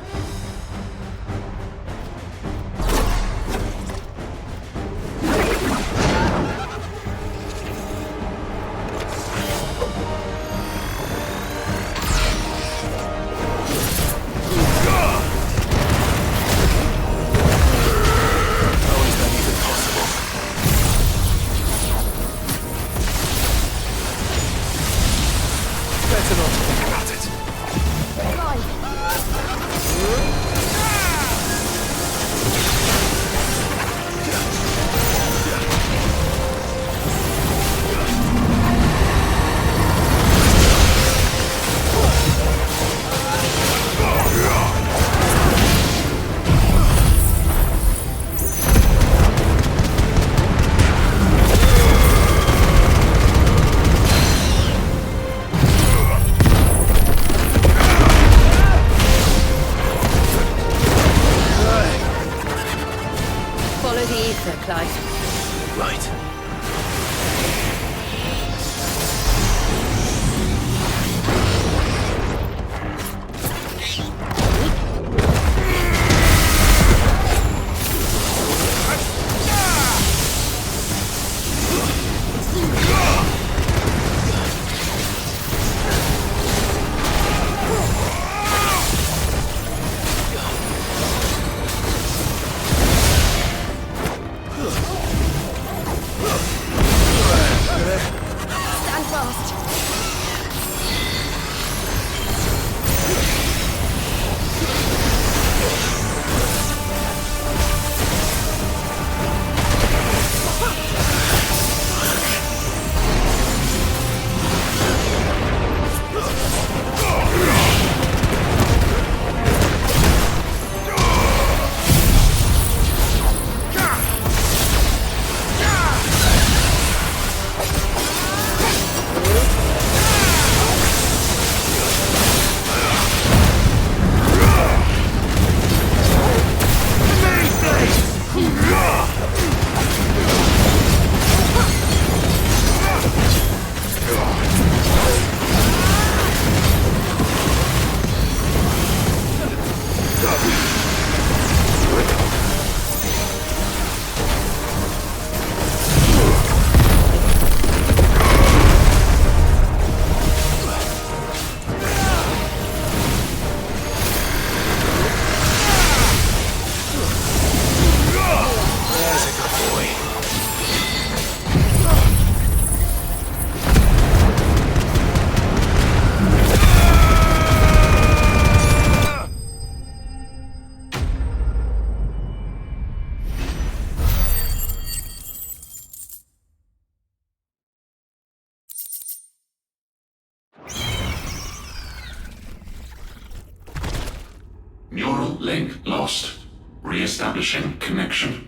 Neural link lost. Re-establishing connection.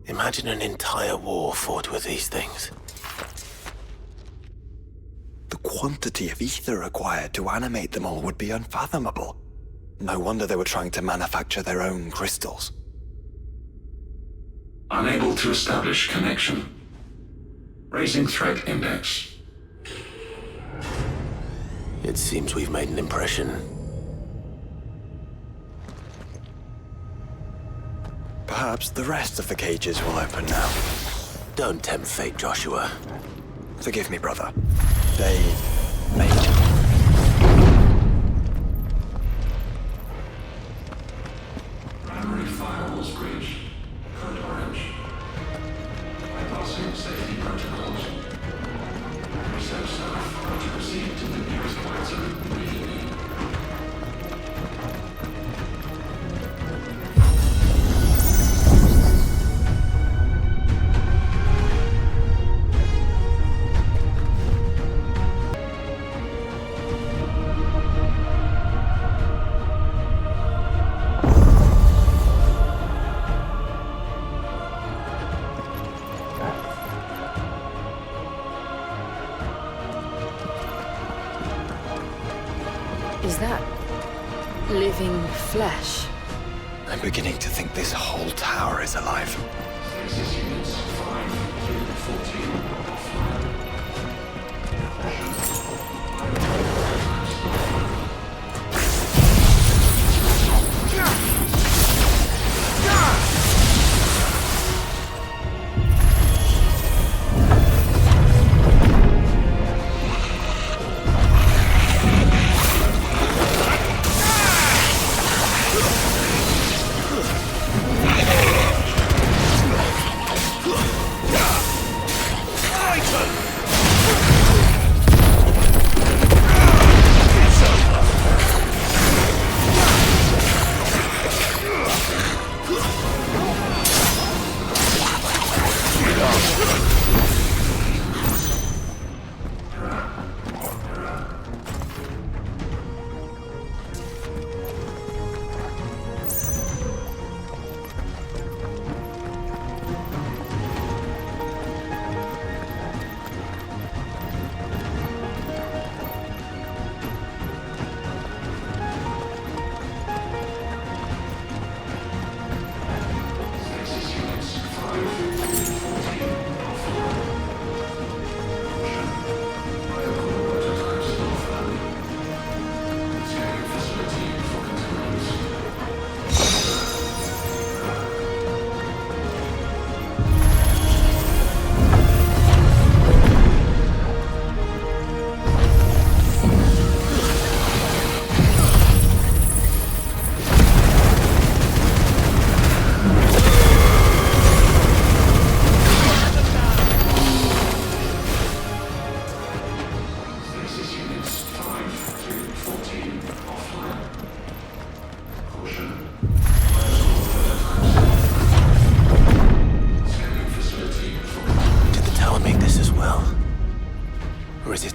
Imagine an entire war fought with these things. The quantity of ether required to animate them all would be unfathomable. No wonder they were trying to manufacture their own crystals. Unable to establish connection. Raising threat index. It seems we've made an impression. Perhaps the rest of the cages will open now. Don't tempt fate, Joshua. Forgive me, brother. They may. Primary firewalls breached. Code orange. Bypassing safety protocols. Research staff are to proceed to the nearest point zone immediately. Is that living flesh? I'm beginning to think this whole tower is alive. Stasis units 5 through 14 offline.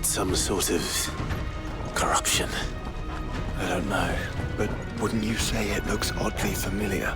Some sort of corruption. I don't know, but wouldn't you say it looks oddly familiar?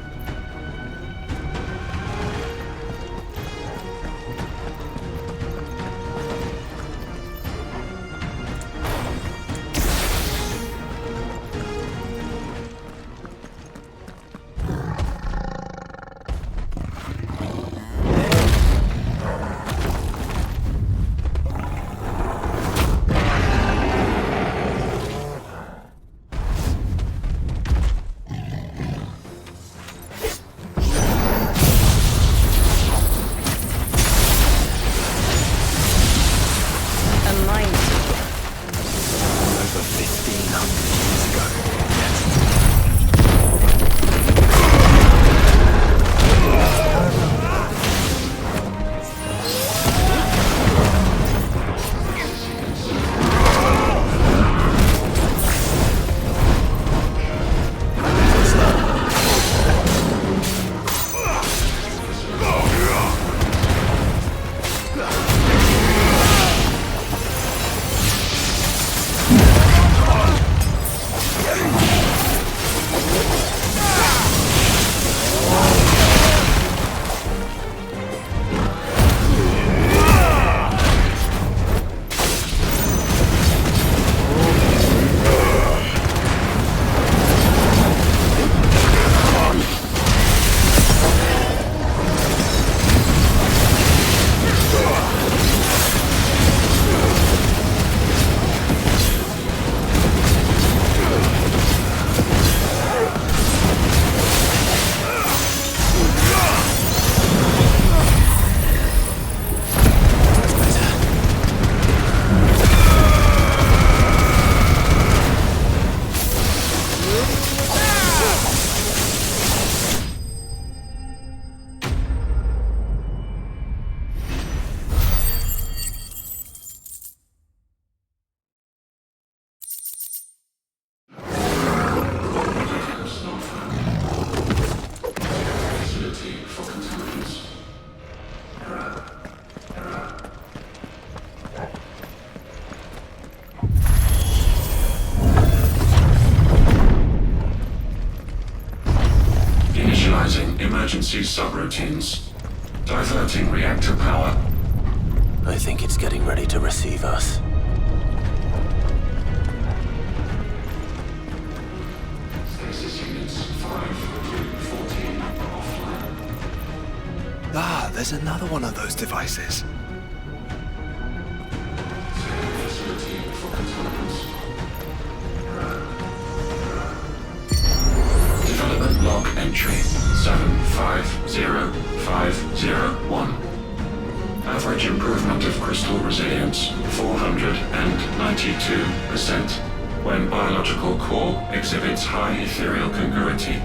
emergency subroutines. Diverting reactor power. I think it's getting ready to receive us. Stasis units 5 through 14 offline. Ah, there's another one of those devices. Facility for containment. Development log entry 750501. Average improvement of crystal resilience 492% when biological core exhibits high ethereal congruity.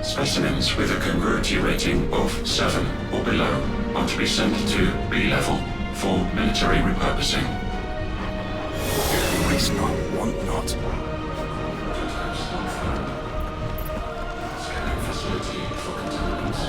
Specimens with a congruity rating of 7 or below are to be sent to B level for military repurposing. Waste not, want not. Scanning facility for contaminants.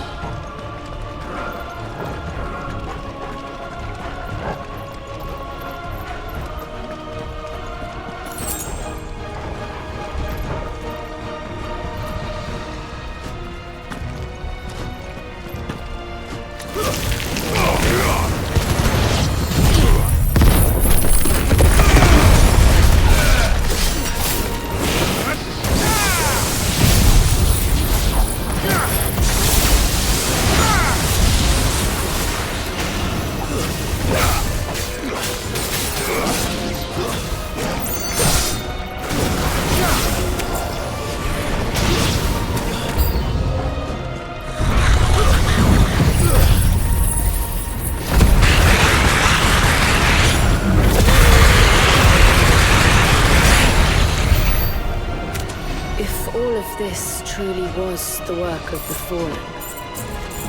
This truly was the work of the Fallen.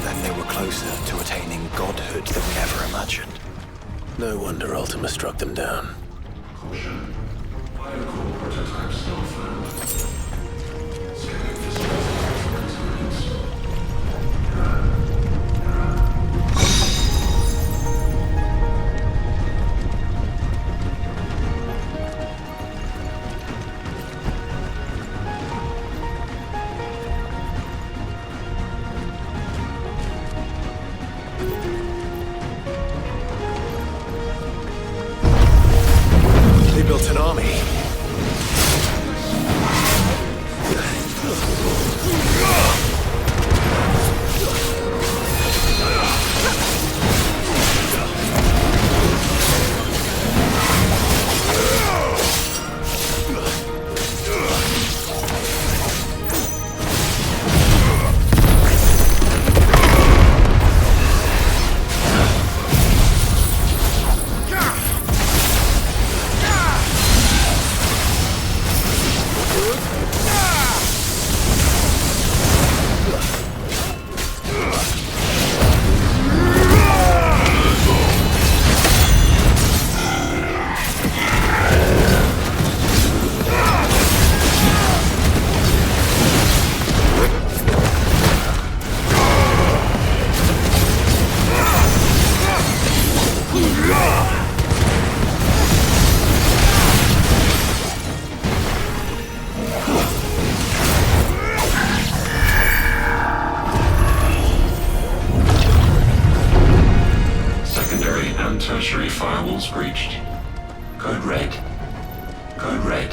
Then they were closer to attaining godhood than we ever imagined. No wonder Ultima struck them down. Caution. Biocore prototype still found. Scanning facility for contaminants. They built an army. Tertiary firewalls breached. Code red. Code red.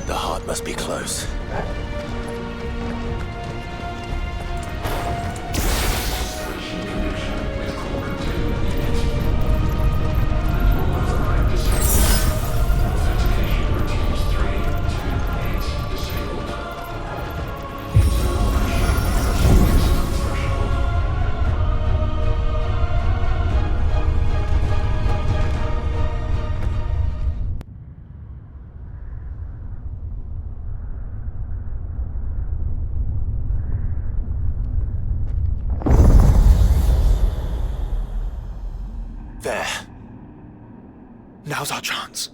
The heart must be close. Installation connection with core containment unit. Manual override disabled. Authentication routines 3 to 8 disabled. Internal pressure maximum threshold. There. Now's our chance.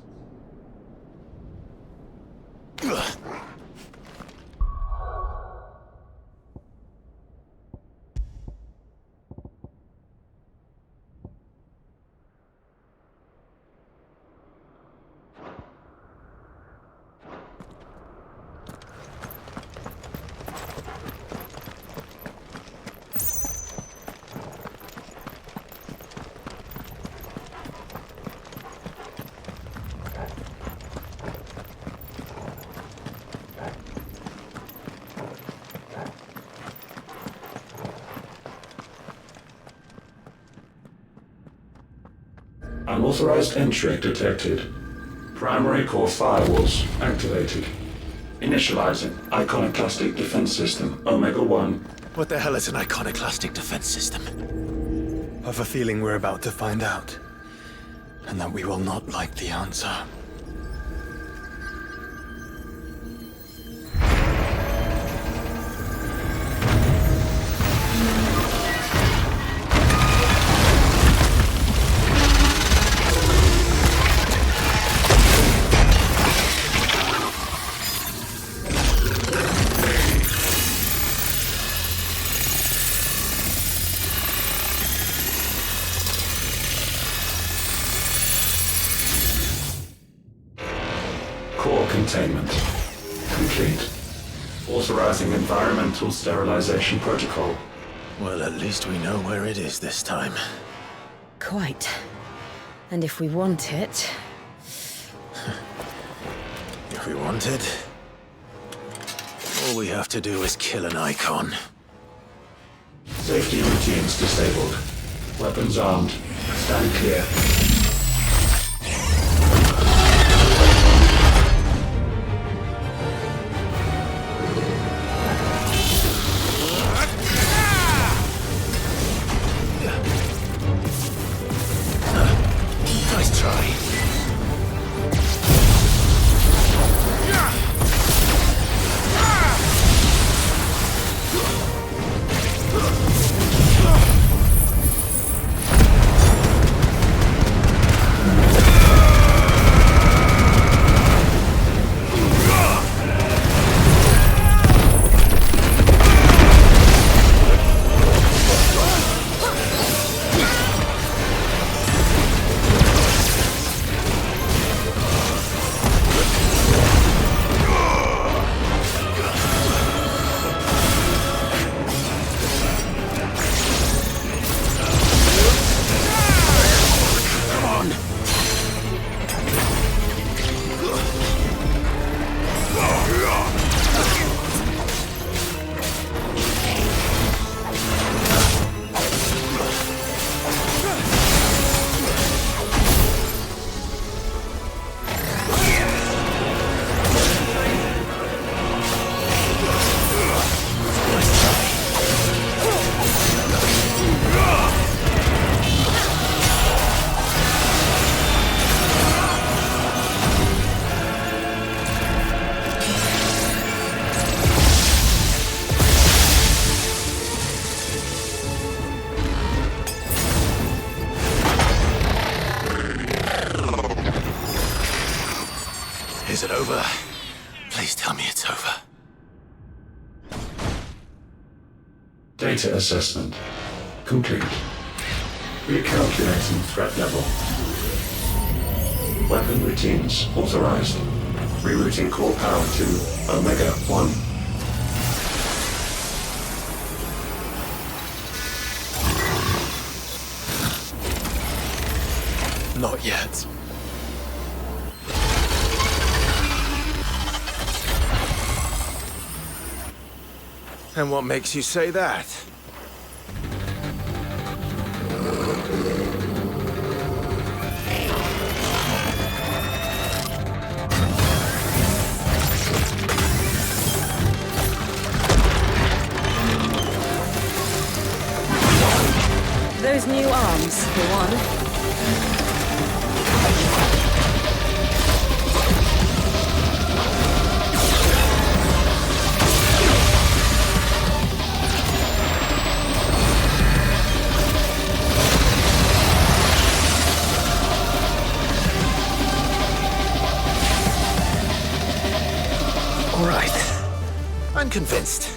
Unauthorized entry detected. Primary core firewalls activated. Initializing iconoclastic defense system Omega-1. What the hell is an iconoclastic defense system? I have a feeling we're about to find out. And that we will not like the answer. Containment complete. Authorizing environmental sterilization protocol. Well, at least we know where it is this time. Quite. And if we want it... If we want it, all we have to do is kill an icon. Safety routines disabled. Weapons armed. Stand clear. Nice try. Is it over? Please tell me it's over. Data assessment complete. Recalculating threat level. Weapon routines authorized. Rerouting core power to Omega-1. Not yet. And what makes you say that? Those new arms, for one. All right. I'm convinced.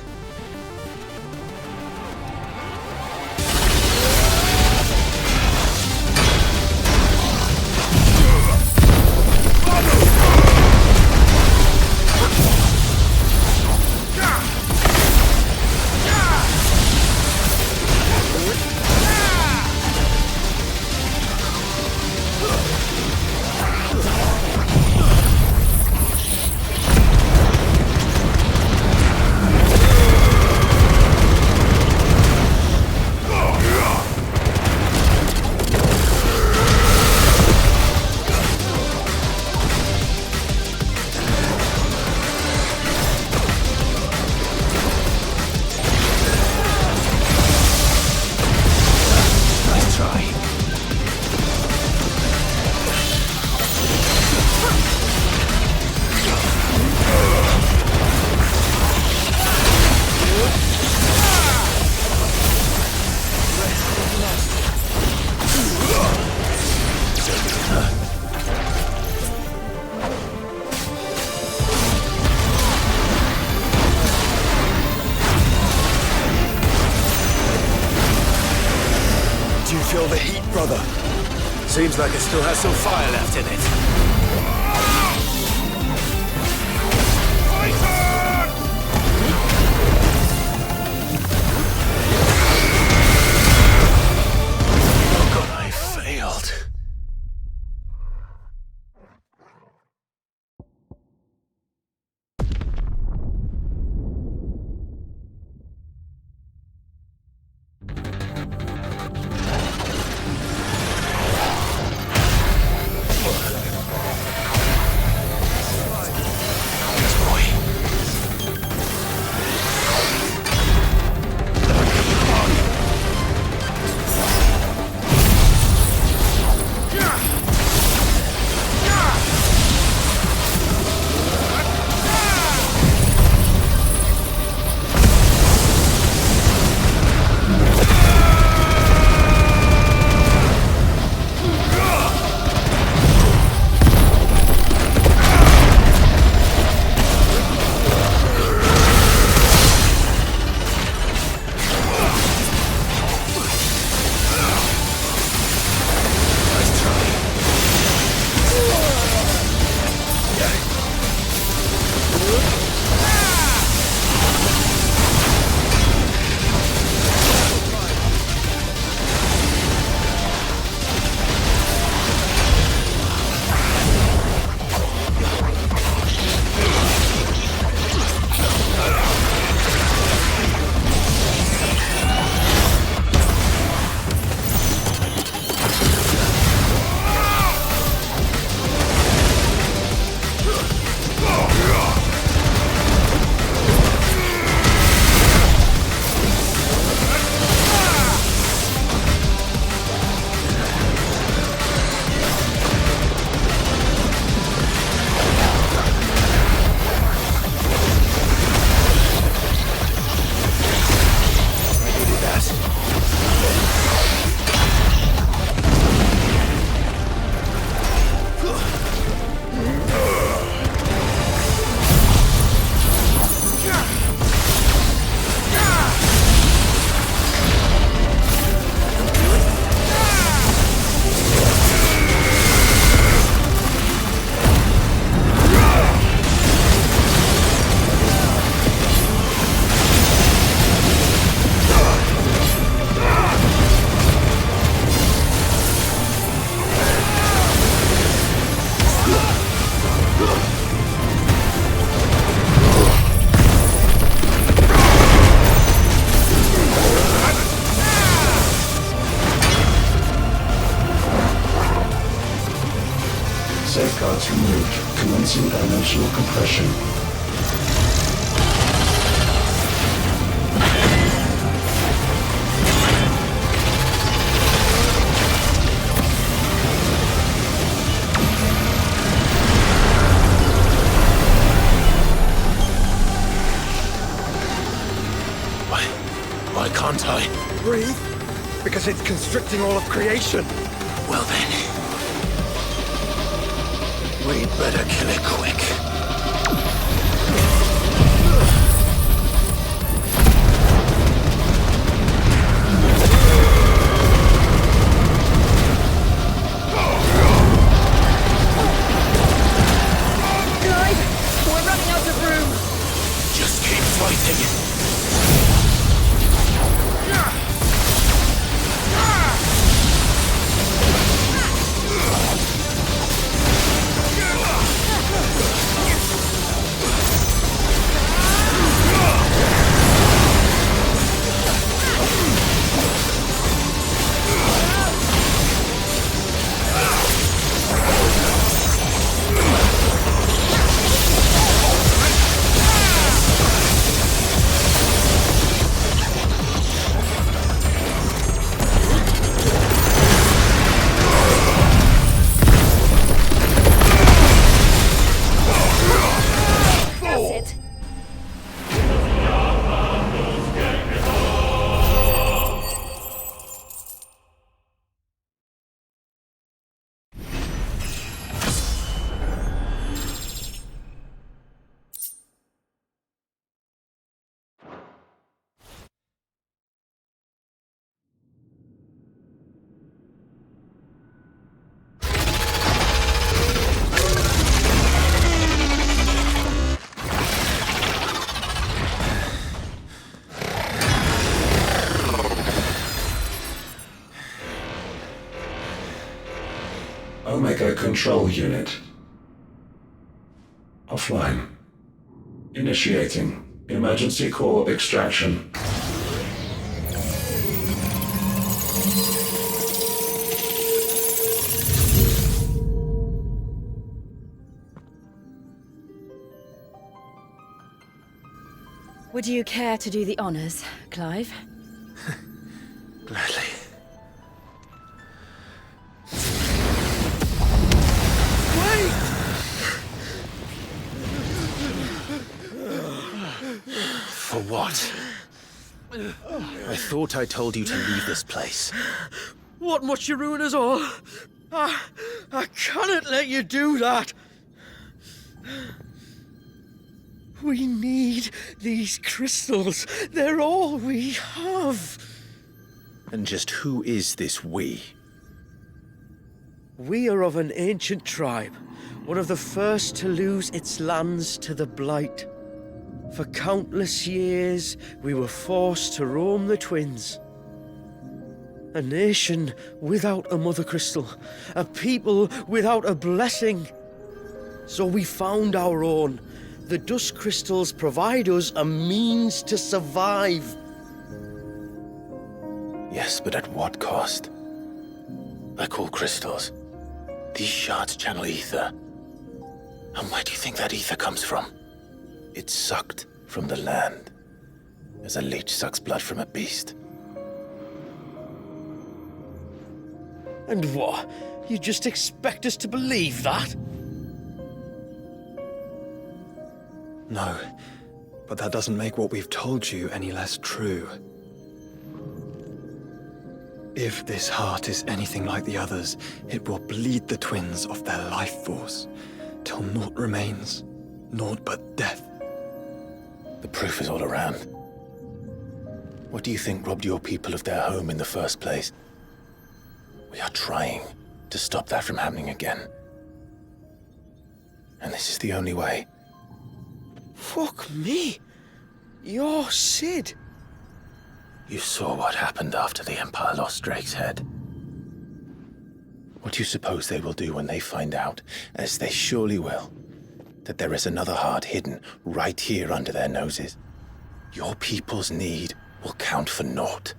brother. Seems like it still has some fire left in it. Oh God, I failed. Safeguards removed. Commencing dimensional compression. Why can't I? Breathe, because it's constricting all of creation. Well then, we'd better kill it quick. Guys, we're running out of room. Just keep fighting. control unit. Offline. Initiating emergency core extraction. Would you care to do the honors, Clive? Gladly. For what? I thought I told you to leave this place. What must you ruin us all? I cannot let you do that. We need these crystals. They're all we have. And just who is this we? We are of an ancient tribe, one of the first to lose its lands to the Blight. For countless years, we were forced to roam the Twins. A nation without a mother crystal, a people without a blessing. So we found our own. The dust crystals provide us a means to survive. Yes, but at what cost? Like all crystals, these shards channel ether. And where do you think that ether comes from? It's sucked from the land, as a leech sucks blood from a beast. And what? You just expect us to believe that? No, but that doesn't make what we've told you any less true. If this heart is anything like the others, it will bleed the twins of their life force, till naught remains, naught but death. The proof is all around. What do you think robbed your people of their home in the first place? We are trying to stop that from happening again. And this is the only way. Fuck me. You're Sid. You saw what happened after the Empire lost Drake's head. What do you suppose they will do when they find out, as they surely will, that there is another heart hidden right here under their noses? Your people's need will count for naught.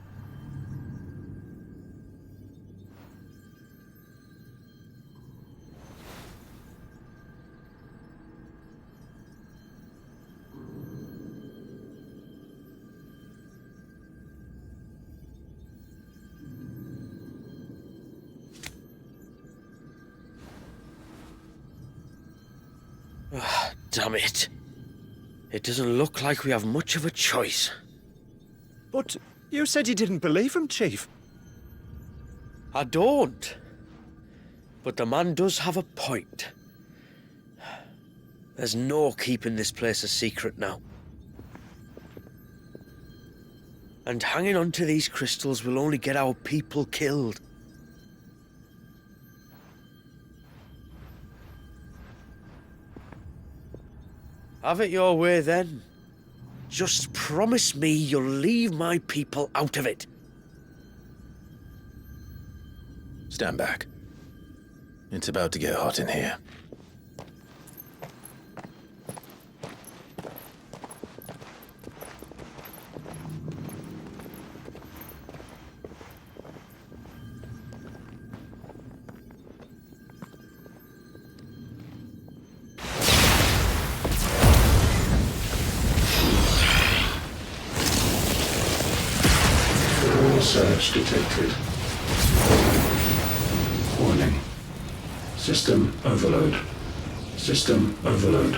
Damn it. It doesn't look like we have much of a choice. But you said you didn't believe him, Chief. I don't. But the man does have a point. There's no keeping this place a secret now. And hanging on to these crystals will only get our people killed. Have it your way, then. Just promise me you'll leave my people out of it. Stand back. It's about to get hot in here. Surge detected. Warning. System overload. System overload.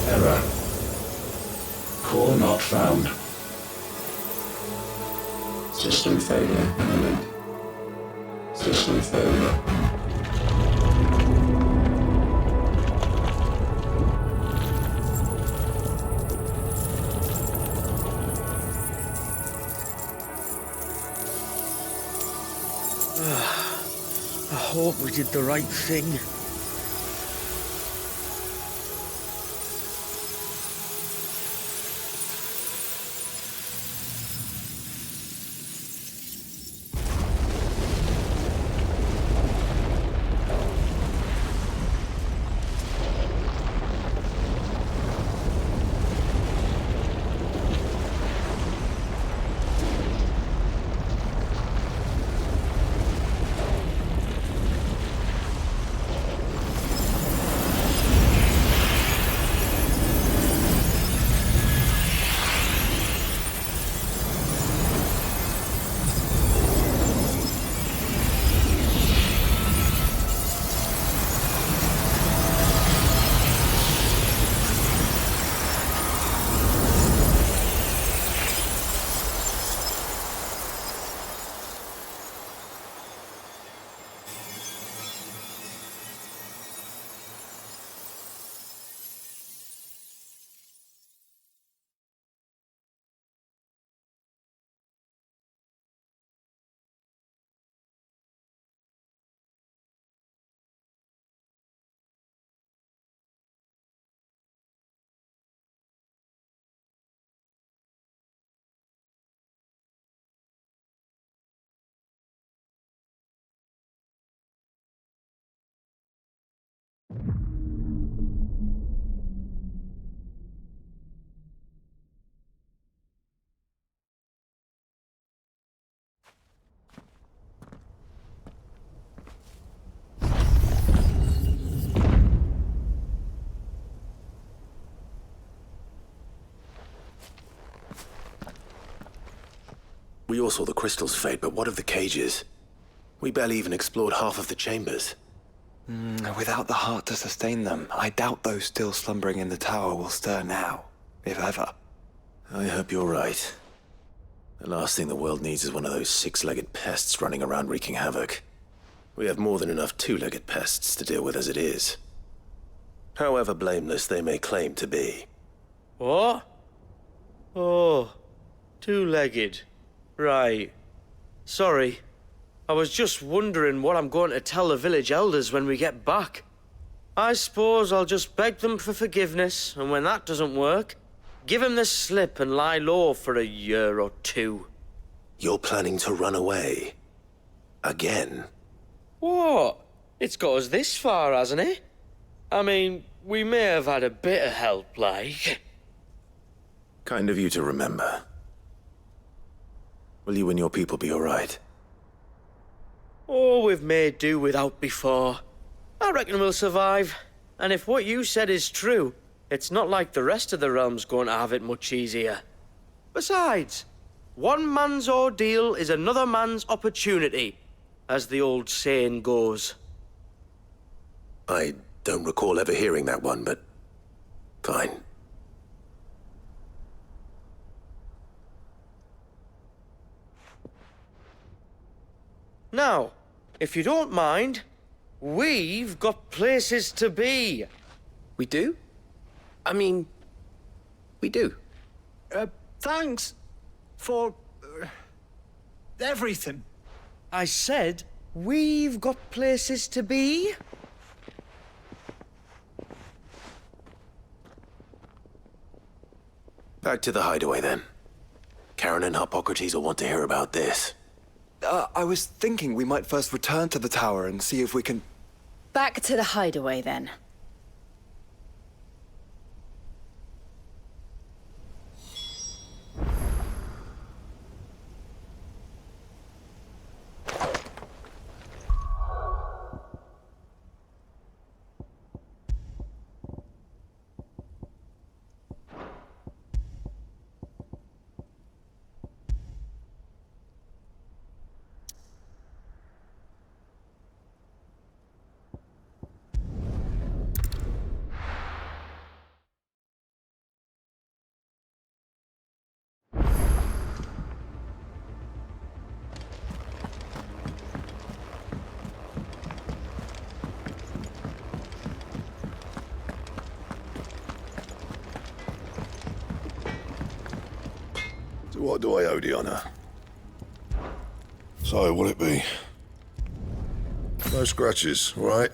Error. Core not found. System failure imminent. System failure. hope we did the right thing. We all saw the crystals fade, but what of the cages? We barely even explored half of the chambers. Without the heart to sustain them, I doubt those still slumbering in the tower will stir now, if ever. I hope you're right. The last thing the world needs is one of those six-legged pests running around wreaking havoc. We have more than enough two-legged pests to deal with as it is. However blameless they may claim to be. What? Oh, two-legged. Right. Sorry. I was just wondering what I'm going to tell the village elders when we get back. I suppose I'll just beg them for forgiveness, and when that doesn't work, give them the slip and lie low for a year or two. You're planning to run away? Again? What? It's got us this far, hasn't it? I mean, we may have had a bit of help, like. Kind of you to remember. Will you and your people be all right? Oh, we've made do without before. I reckon we'll survive. And if what you said is true, it's not like the rest of the realm's going to have it much easier. Besides, one man's ordeal is another man's opportunity, as the old saying goes. I don't recall ever hearing that one, but fine. Now, if you don't mind, we've got places to be. We do? I mean, we do. Thanks for everything. I said, we've got places to be. Back to the hideaway, then. Karen and Hippocrates will want to hear about this. I was thinking we might first return to the tower and see if we can... Back to the hideaway, then. What do I owe the honor? So, will it be? No scratches, right?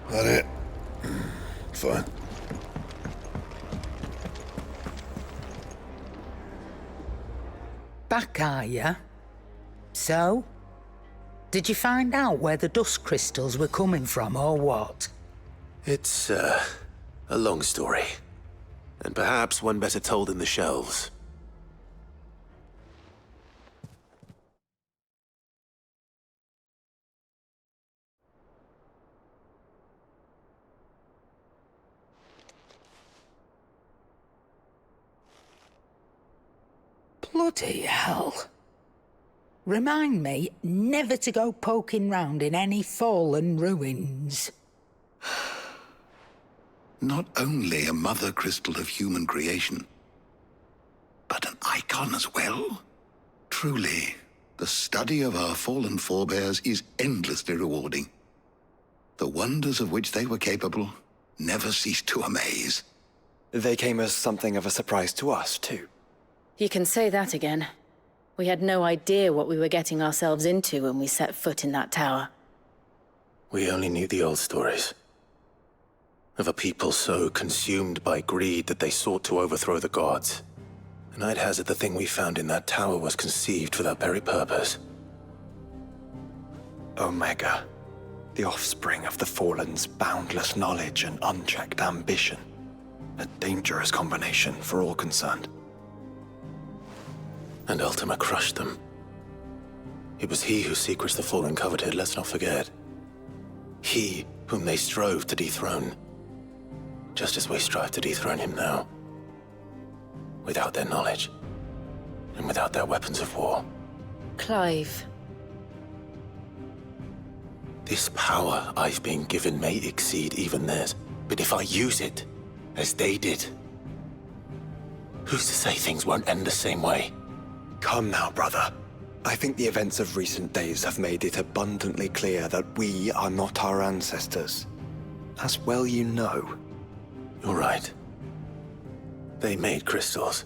That it? Fine. Back, are ya? So? Did you find out where the dust crystals were coming from, or what? It's, a long story. And perhaps one better told in the shelves. Bloody hell. Remind me never to go poking round in any fallen ruins. Not only a mother crystal of human creation, but an icon as well. Truly, the study of our fallen forebears is endlessly rewarding. The wonders of which they were capable never ceased to amaze. They came as something of a surprise to us, too. You can say that again. We had no idea what we were getting ourselves into when we set foot in that tower. We only knew the old stories. Of a people so consumed by greed that they sought to overthrow the gods. And I'd hazard the thing we found in that tower was conceived for that very purpose. Omega, the offspring of the Fallen's boundless knowledge and unchecked ambition. A dangerous combination for all concerned. And Ultima crushed them. It was he whose secrets the Fallen coveted, let's not forget. He whom they strove to dethrone. Just as we strive to dethrone him now. Without their knowledge. And without their weapons of war. Clive. This power I've been given may exceed even theirs. But if I use it, as they did, who's to say things won't end the same way? Come now, brother. I think the events of recent days have made it abundantly clear that we are not our ancestors. As well you know. You're right. They made crystals.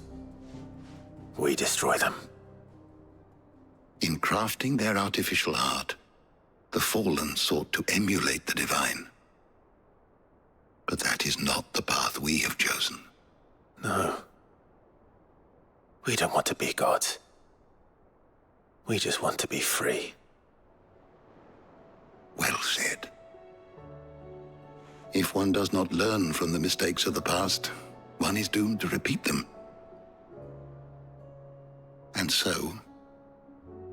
We destroy them. In crafting their artificial art, the Fallen sought to emulate the divine. But that is not the path we have chosen. No. We don't want to be gods. We just want to be free. Well said. If one does not learn from the mistakes of the past, one is doomed to repeat them. And so,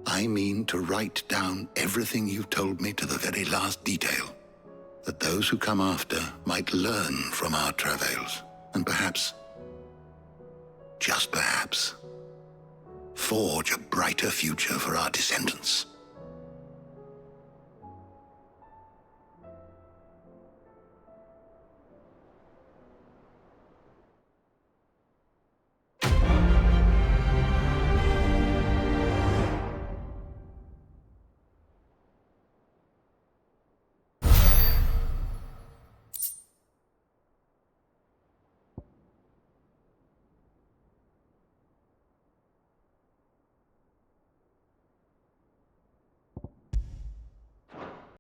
I mean to write down everything you've told me to the very last detail, that those who come after might learn from our travails, and perhaps, just perhaps, forge a brighter future for our descendants.